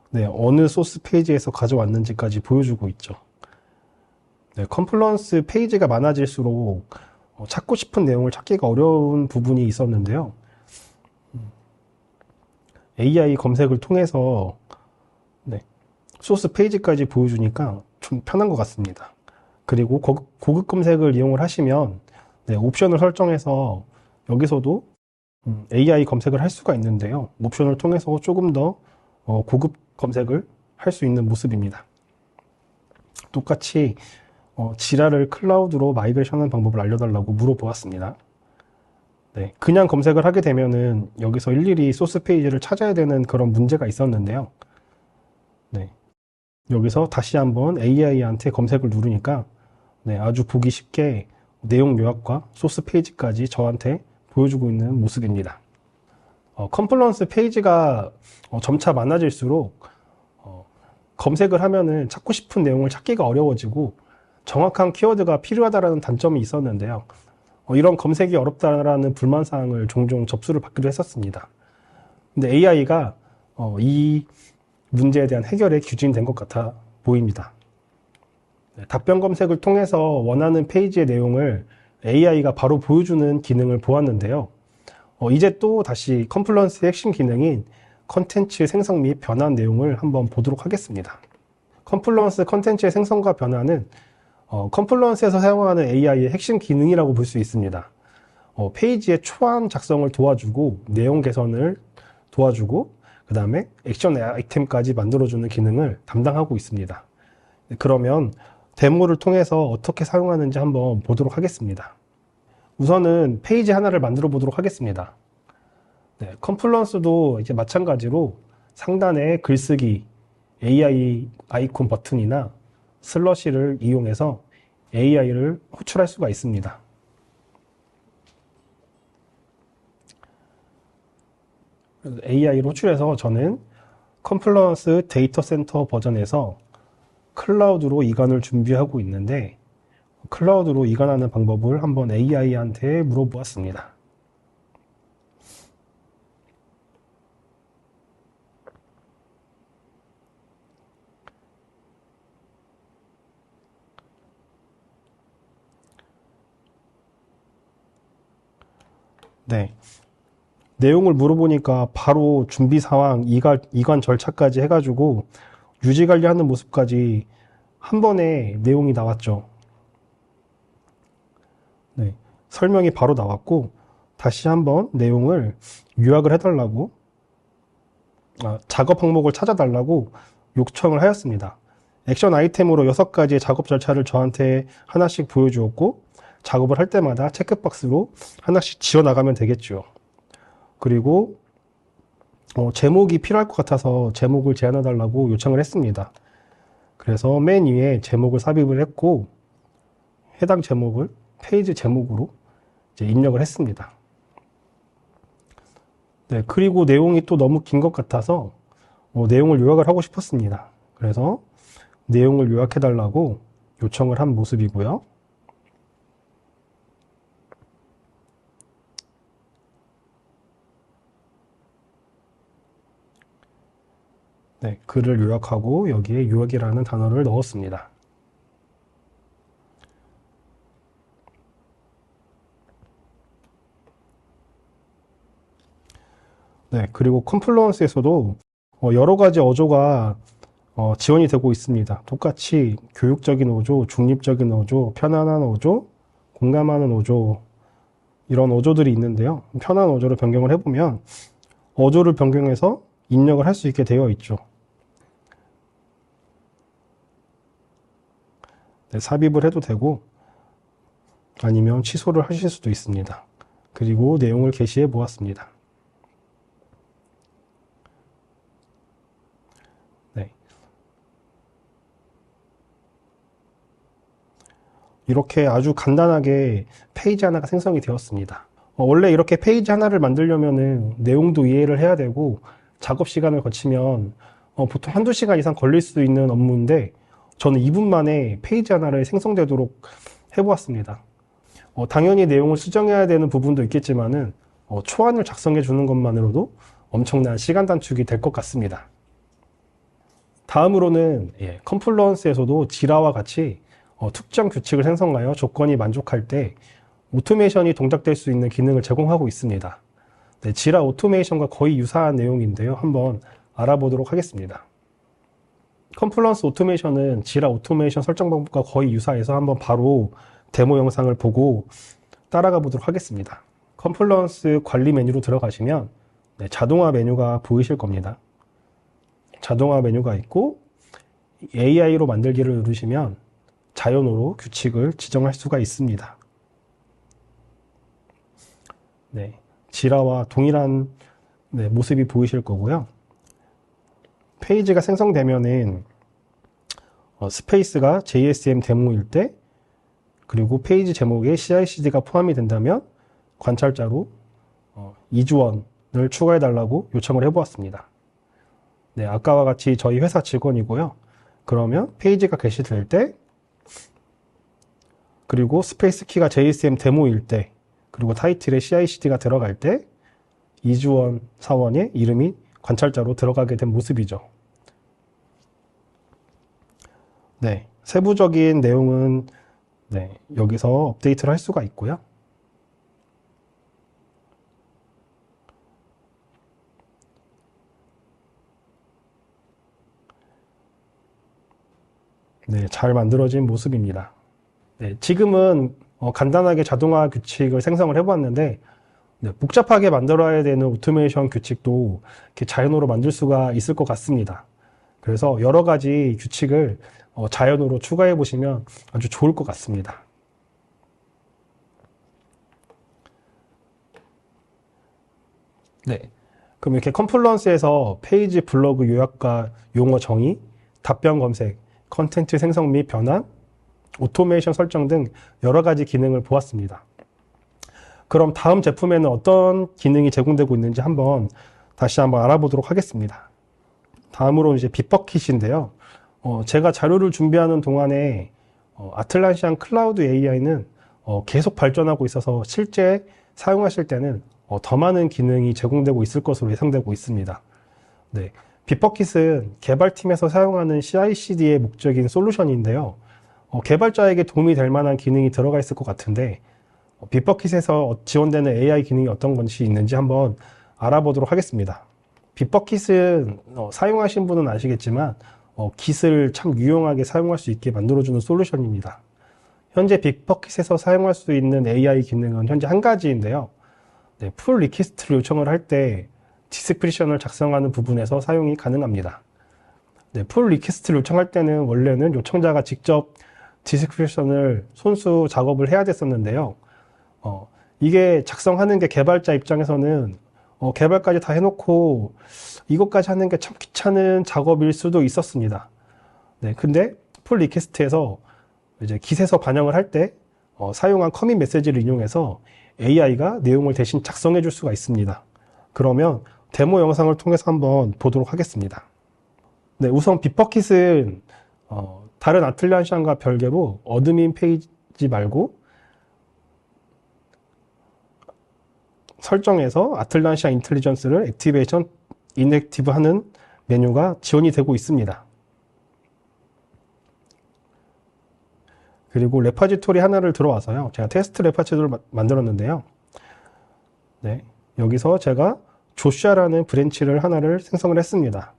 네, 어느 소스 페이지에서 가져왔는지까지 보여주고 있죠. 네, 컴플라이언스 페이지가 많아질수록 찾고 싶은 내용을 찾기가 어려운 부분이 있었는데요. AI 검색을 통해서 소스 페이지까지 보여주니까 좀 편한 것 같습니다. 그리고 고급 검색을 이용을 하시면 옵션을 설정해서 여기서도 AI 검색을 할 수가 있는데요. 옵션을 통해서 조금 더 고급 검색을 할 수 있는 모습입니다. 똑같이 지라를 클라우드로 마이그레이션하는 방법을 알려달라고 물어보았습니다. 네, 그냥 검색을 하게 되면은 여기서 일일이 소스 페이지를 찾아야 되는 그런 문제가 있었는데요. 네, 여기서 다시 한번 AI한테 검색을 누르니까 아주 보기 쉽게 내용 요약과 소스 페이지까지 저한테 보여주고 있는 모습입니다. 컴플라이언스 페이지가 점차 많아질수록 검색을 하면은 찾고 싶은 내용을 찾기가 어려워지고 정확한 키워드가 필요하다는 단점이 있었는데요. 이런 검색이 어렵다라는 불만사항을 종종 접수를 받기도 했었습니다. 근데 AI가 이 문제에 대한 해결에 규진된 것 같아 보입니다. 답변 검색을 통해서 원하는 페이지의 내용을 AI가 바로 보여주는 기능을 보았는데요. 이제 또 다시 컴플라이언스의 핵심 기능인 컨텐츠 생성 및 변환 내용을 한번 보도록 하겠습니다. 컴플라이언스 컨텐츠의 생성과 변환은 컴플라이언스에서 사용하는 AI의 핵심 기능이라고 볼 수 있습니다. 페이지의 초안 작성을 도와주고 내용 개선을 도와주고 그 다음에 액션 아이템까지 만들어주는 기능을 담당하고 있습니다. 그러면 데모를 통해서 어떻게 사용하는지 한번 보도록 하겠습니다. 우선은 페이지 하나를 만들어 보도록 하겠습니다. 네, 컴플라이언스도 이제 마찬가지로 상단에 글쓰기 AI 아이콘 버튼이나 슬러시를 이용해서 AI를 호출할 수가 있습니다. AI를 호출해서 저는 컴플라이언스 데이터 센터 버전에서 클라우드로 이관을 준비하고 있는데 클라우드로 이관하는 방법을 한번 AI한테 물어보았습니다. 네. 내용을 물어보니까 바로 준비 상황, 이관 절차까지 해가지고 유지 관리하는 모습까지 한 번에 내용이 나왔죠. 네. 설명이 바로 나왔고, 다시 한번 내용을 요약을 해달라고, 작업 항목을 찾아달라고 요청을 하였습니다. 액션 아이템으로 6가지의 작업 절차를 저한테 하나씩 보여주었고, 작업을 할 때마다 체크박스로 하나씩 지어나가면 되겠죠. 그리고 제목이 필요할 것 같아서 제목을 제안해달라고 요청을 했습니다. 그래서 맨 위에 제목을 삽입을 했고, 해당 제목을 페이지 제목으로 이제 입력을 했습니다. 네, 그리고 내용이 또 너무 긴 것 같아서 내용을 요약을 하고 싶었습니다. 그래서 내용을 요약해달라고 요청을 한 모습이고요. 네, 글을 요약하고 여기에 요약이라는 단어를 넣었습니다. 네, 그리고 컴플루언스에서도 여러 가지 어조가 지원이 되고 있습니다. 똑같이 교육적인 어조, 중립적인 어조, 편안한 어조, 공감하는 어조, 이런 어조들이 있는데요. 편한 어조로 변경을 해보면 어조를 변경해서 입력을 할 수 있게 되어 있죠. 네, 삽입을 해도 되고 아니면 취소를 하실 수도 있습니다. 그리고 내용을 게시해 보았습니다. 네. 이렇게 아주 간단하게 페이지 하나가 생성이 되었습니다. 원래 이렇게 페이지 하나를 만들려면은 내용도 이해를 해야 되고 작업 시간을 거치면 보통 한두 시간 이상 걸릴 수 있는 업무인데 저는 2분 만에 페이지 하나를 생성되도록 해보았습니다. 당연히 내용을 수정해야 되는 부분도 있겠지만은 초안을 작성해 주는 것만으로도 엄청난 시간 단축이 될 것 같습니다. 다음으로는 컴플루언스에서도 지라와 같이 특정 규칙을 생성하여 조건이 만족할 때 오토메이션이 동작될 수 있는 기능을 제공하고 있습니다. 네, 지라 오토메이션과 거의 유사한 내용인데요. 한번 알아보도록 하겠습니다. 컴플루언스 오토메이션은 지라 오토메이션 설정 방법과 거의 유사해서 한번 바로 데모 영상을 보고 따라가 보도록 하겠습니다. 컴플루언스 관리 메뉴로 들어가시면 자동화 메뉴가 보이실 겁니다. 자동화 메뉴가 있고 AI로 만들기를 누르시면 자연으로 규칙을 지정할 수가 있습니다. 네, 지라와 동일한 모습이 보이실 거고요. 페이지가 생성되면은 스페이스가 JSM 데모일 때, 그리고 페이지 제목에 CI/CD가 포함이 된다면 관찰자로 이주원을 추가해 달라고 요청을 해보았습니다. 네, 아까와 같이 저희 회사 직원이고요. 그러면 페이지가 게시될 때, 그리고 스페이스 키가 JSM 데모일 때, 그리고 타이틀에 CI/CD가 들어갈 때 이주원 사원의 이름이 관찰자로 들어가게 된 모습이죠. 네, 세부적인 내용은 여기서 업데이트를 할 수가 있고요. 네, 잘 만들어진 모습입니다. 네, 지금은 간단하게 자동화 규칙을 생성을 해보았는데 복잡하게 만들어야 되는 오토메이션 규칙도 이렇게 자연으로 만들 수가 있을 것 같습니다. 그래서 여러 가지 규칙을 자연으로 추가해 보시면 아주 좋을 것 같습니다. 네, 그럼 이렇게 컴플루언스에서 페이지 블로그 요약과 용어 정의, 답변 검색, 컨텐츠 생성 및 변환, 오토메이션 설정 등 여러 가지 기능을 보았습니다. 그럼 다음 제품에는 어떤 기능이 제공되고 있는지 다시 한번 알아보도록 하겠습니다. 다음으로 이제 빗버킷인데요. 제가 자료를 준비하는 동안에 아틀란시안 클라우드 AI는 계속 발전하고 있어서 실제 사용하실 때는 더 많은 기능이 제공되고 있을 것으로 예상되고 있습니다. 네, 빗버킷은 개발팀에서 사용하는 CI/CD의 목적인 솔루션인데요. 개발자에게 도움이 될 만한 기능이 들어가 있을 것 같은데 빗버킷에서 지원되는 AI 기능이 어떤 것이 있는지 한번 알아보도록 하겠습니다. 빗버킷은 사용하신 분은 아시겠지만 깃을 참 유용하게 사용할 수 있게 만들어주는 솔루션입니다. 현재 빗버킷에서 사용할 수 있는 AI 기능은 현재 한 가지인데요. 네, 풀 리퀘스트를 요청을 할 때 디스크리션을 작성하는 부분에서 사용이 가능합니다. 네, 풀 리퀘스트를 요청할 때는 원래는 요청자가 직접 디스크리션을 손수 작업을 해야 됐었는데요. 이게 작성하는 게 개발자 입장에서는 개발까지 다 해놓고 이것까지 하는 게 참 귀찮은 작업일 수도 있었습니다. 네, 근데 풀 리퀘스트에서 이제 깃에서 반영을 할 때 사용한 커밋 메시지를 인용해서 AI가 내용을 대신 작성해 줄 수가 있습니다. 그러면 데모 영상을 통해서 한번 보도록 하겠습니다. 네, 우선 빗버킷은 다른 아틀란시안과 별개로 어드민 페이지 말고 설정에서 아틀란시안 인텔리전스를 액티베이션, 인액티브 하는 메뉴가 지원이 되고 있습니다. 그리고 레파지토리 하나를 들어와서요. 제가 테스트 레파지토리를 만들었는데요. 네, 여기서 제가 조슈아라는 브랜치를 하나를 생성을 했습니다.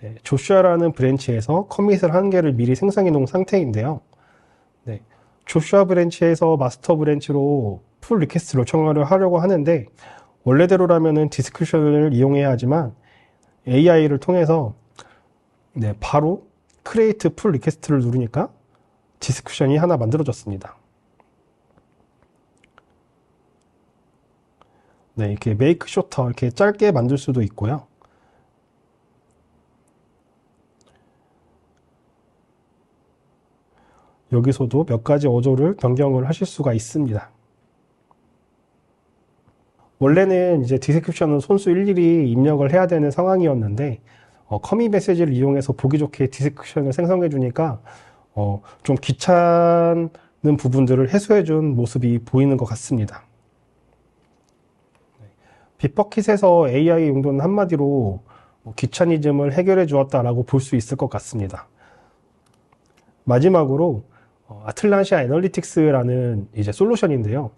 네, 조슈아라는 브랜치에서 커밋을 한 개를 미리 생성해 놓은 상태인데요. 네, 조슈아 브랜치에서 마스터 브랜치로 풀 리퀘스트를 요청을 하려고 하는데 원래대로라면은 디스크리션을 이용해야 하지만 AI를 통해서 네, 바로 크리에이트 풀 리퀘스트를 누르니까 디스크션이 하나 만들어졌습니다. 네, 이렇게 메이크 쇼터 이렇게 짧게 만들 수도 있고요. 여기서도 몇 가지 어조를 변경을 하실 수가 있습니다. 원래는 이제 디스크립션은 손수 일일이 입력을 해야 되는 상황이었는데 커밋 메시지를 이용해서 보기 좋게 디스크립션을 생성해 주니까 좀 귀찮은 부분들을 해소해 준 모습이 보이는 것 같습니다. 빗버킷에서 AI 용도는 한마디로 귀차니즘을 해결해 주었다라고 볼 수 있을 것 같습니다. 마지막으로 아틀란시아 애널리틱스라는 이제 솔루션인데요.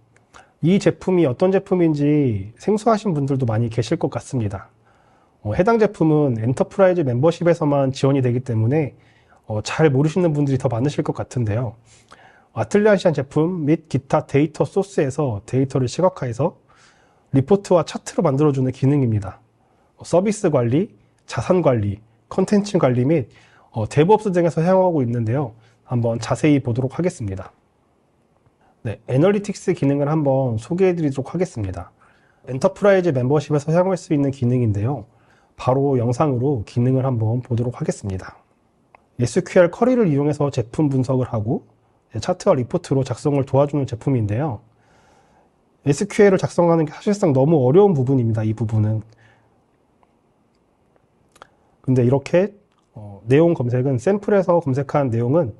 이 제품이 어떤 제품인지 생소하신 분들도 많이 계실 것 같습니다. 해당 제품은 엔터프라이즈 멤버십에서만 지원이 되기 때문에 잘 모르시는 분들이 더 많으실 것 같은데요. 아틀란시안 제품 및 기타 데이터 소스에서 데이터를 시각화해서 리포트와 차트로 만들어주는 기능입니다. 서비스 관리, 자산 관리, 컨텐츠 관리 및 데브옵스 등에서 사용하고 있는데요. 한번 자세히 보도록 하겠습니다. 네, 애널리틱스 기능을 한번 소개해 드리도록 하겠습니다. 엔터프라이즈 멤버십에서 사용할 수 있는 기능인데요. 바로 영상으로 기능을 한번 보도록 하겠습니다. SQL 쿼리를 이용해서 제품 분석을 하고 차트와 리포트로 작성을 도와주는 제품인데요. SQL을 작성하는 게 사실상 너무 어려운 부분입니다. 이 부분은. 근데 이렇게 내용 검색은 샘플에서 검색한 내용은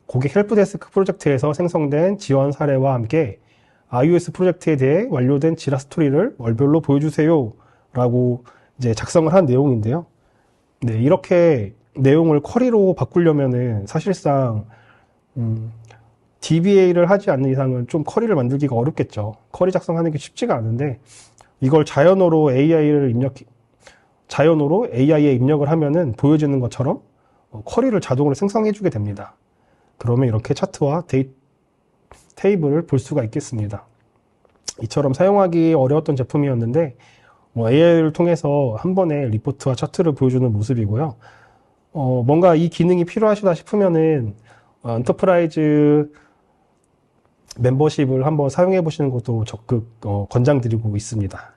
고객 헬프데스크 프로젝트에서 생성된 지원 사례와 함께 iOS 프로젝트에 대해 완료된 지라 스토리를 월별로 보여주세요 라고 이제 작성을 한 내용인데요. 네, 이렇게 내용을 쿼리로 바꾸려면은 사실상 DBA를 하지 않는 이상은 좀 쿼리를 만들기가 어렵겠죠. 쿼리 작성하는 게 쉽지가 않은데 이걸 자연어로 AI에 입력을 하면은 보여지는 것처럼 쿼리를 자동으로 생성해 주게 됩니다. 그러면 이렇게 차트와 테이블을 볼 수가 있겠습니다. 이처럼 사용하기 어려웠던 제품이었는데 AI를 통해서 한 번에 리포트와 차트를 보여주는 모습이고요. 뭔가 이 기능이 필요하시다 싶으면은 엔터프라이즈 멤버십을 한번 사용해 보시는 것도 적극 권장드리고 있습니다.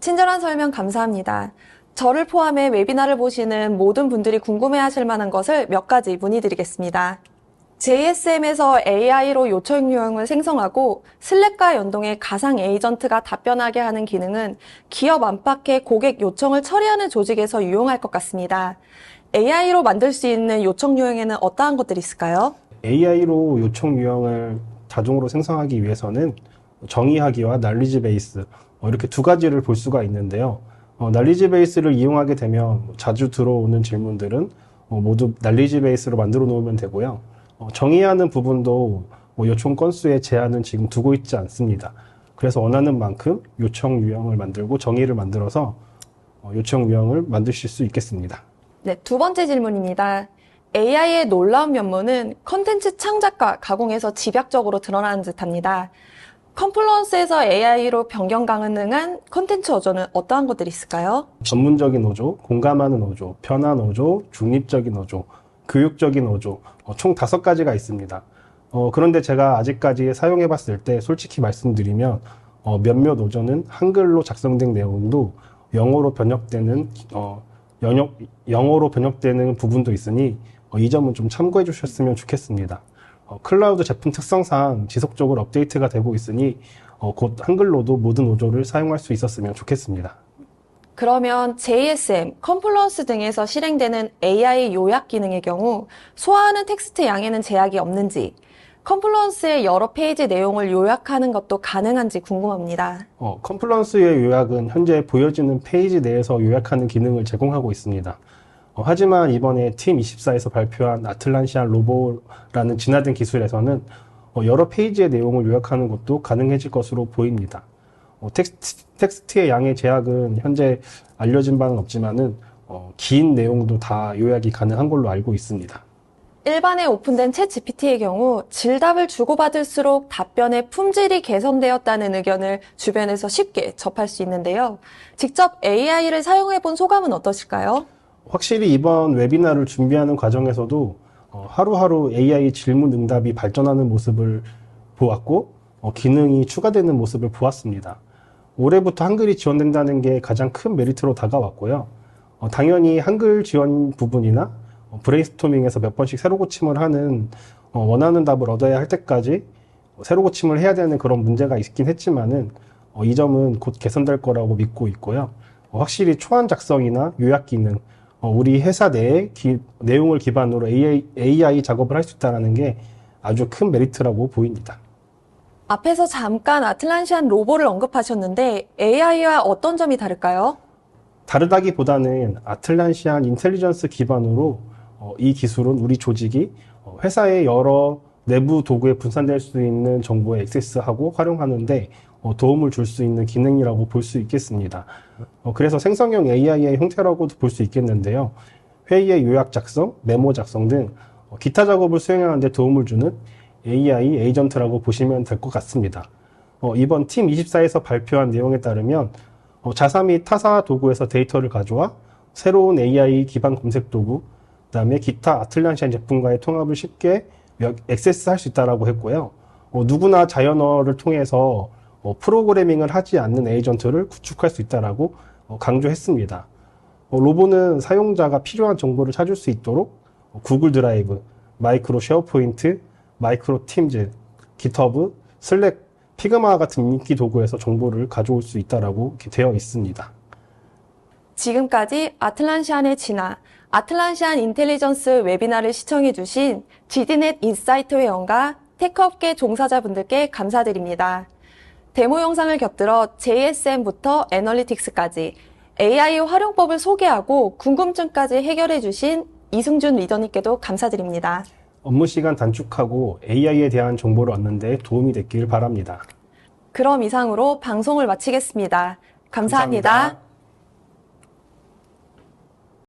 친절한 설명 감사합니다. 저를 포함해 웨비나를 보시는 모든 분들이 궁금해하실 만한 것을 몇 가지 문의드리겠습니다. JSM에서 AI로 요청 유형을 생성하고 슬랙과 연동해 가상 에이전트가 답변하게 하는 기능은 기업 안팎의 고객 요청을 처리하는 조직에서 유용할 것 같습니다. AI로 만들 수 있는 요청 유형에는 어떠한 것들이 있을까요? AI로 요청 유형을 자동으로 생성하기 위해서는 정의하기와 날리지 베이스 이렇게 두 가지를 볼 수가 있는데요. 날리지 베이스를 이용하게 되면 자주 들어오는 질문들은 모두 날리지 베이스로 만들어 놓으면 되고요. 정의하는 부분도 요청 건수의 제한은 지금 두고 있지 않습니다. 그래서 원하는 만큼 요청 유형을 만들고 정의를 만들어서 요청 유형을 만드실 수 있겠습니다. 네, 두 번째 질문입니다. AI의 놀라운 면모는 컨텐츠 창작과 가공에서 집약적으로 드러나는 듯합니다. 컴플루언스에서 AI로 변경 가능한 컨텐츠 어조는 어떠한 것들이 있을까요? 전문적인 어조, 공감하는 어조, 편한 어조, 중립적인 어조, 교육적인 어조, 총 5가지가 있습니다. 그런데 제가 아직까지 사용해 봤을 때 솔직히 말씀드리면 몇몇 어조는 한글로 작성된 내용도 영어로 번역되는 영어로 번역되는 부분도 있으니 이 점은 좀 참고해 주셨으면 좋겠습니다. 클라우드 제품 특성상 지속적으로 업데이트가 되고 있으니 곧 한글로도 모든 어조를 사용할 수 있었으면 좋겠습니다. 그러면 JSM, 컴플루언스 등에서 실행되는 AI 요약 기능의 경우 소화하는 텍스트 양에는 제약이 없는지, 컴플루언스의 여러 페이지 내용을 요약하는 것도 가능한지 궁금합니다. 컴플루언스의 요약은 현재 보여지는 페이지 내에서 요약하는 기능을 제공하고 있습니다. 하지만 이번에 팀24에서 발표한 아틀란시안 로보라는 진화된 기술에서는 여러 페이지의 내용을 요약하는 것도 가능해질 것으로 보입니다. 텍스트의 양의 제약은 현재 알려진 바는 없지만은 긴 내용도 다 요약이 가능한 걸로 알고 있습니다. 일반에 오픈된 챗 GPT의 경우 질답을 주고받을수록 답변의 품질이 개선되었다는 의견을 주변에서 쉽게 접할 수 있는데요. 직접 AI를 사용해 본 소감은 어떠실까요? 확실히 이번 웨비나를 준비하는 과정에서도 하루하루 AI 질문 응답이 발전하는 모습을 보았고 기능이 추가되는 모습을 보았습니다. 올해부터 한글이 지원된다는 게 가장 큰 메리트로 다가왔고요. 당연히 한글 지원 부분이나 브레인스토밍에서 몇 번씩 새로 고침을 하는 원하는 답을 얻어야 할 때까지 새로 고침을 해야 되는 그런 문제가 있긴 했지만은 이 점은 곧 개선될 거라고 믿고 있고요. 확실히 초안 작성이나 요약 기능, 우리 회사 내에 내용을 기반으로 AI 작업을 할 수 있다는 게 아주 큰 메리트라고 보입니다. 앞에서 잠깐 아틀란시안 로보를 언급하셨는데 AI와 어떤 점이 다를까요? 다르다기보다는 아틀란시안 인텔리전스 기반으로 이 기술은 우리 조직이 회사의 여러 내부 도구에 분산될 수 있는 정보에 액세스하고 활용하는데 도움을 줄 수 있는 기능이라고 볼 수 있겠습니다. 그래서 생성형 AI의 형태라고도 볼 수 있겠는데요. 회의의 요약 작성, 메모 작성 등 기타 작업을 수행하는 데 도움을 주는 AI 에이전트라고 보시면 될 것 같습니다. 이번 팀24에서 발표한 내용에 따르면 자사 및 타사 도구에서 데이터를 가져와 새로운 AI 기반 검색 도구, 그다음에 기타 아틀란시안 제품과의 통합을 쉽게 액세스할 수 있다고 했고요. 누구나 자연어를 통해서 프로그래밍을 하지 않는 에이전트를 구축할 수 있다고 강조했습니다. 로보는 사용자가 필요한 정보를 찾을 수 있도록 구글 드라이브, 마이크로 쉐어포인트, 마이크로 팀즈, 깃허브, 슬랙, 피그마 같은 인기 도구에서 정보를 가져올 수 있다고 되어 있습니다. 지금까지 아틀란시안의 진화, 아틀란시안 인텔리전스 웨비나를 시청해주신 GD넷 인사이트 회원과 테크업계 종사자분들께 감사드립니다. 데모 영상을 곁들여 JSM부터 애널리틱스까지 AI 활용법을 소개하고 궁금증까지 해결해주신 이승준 리더님께도 감사드립니다. 업무 시간 단축하고 AI에 대한 정보를 얻는 데 도움이 됐길 바랍니다. 그럼 이상으로 방송을 마치겠습니다. 감사합니다.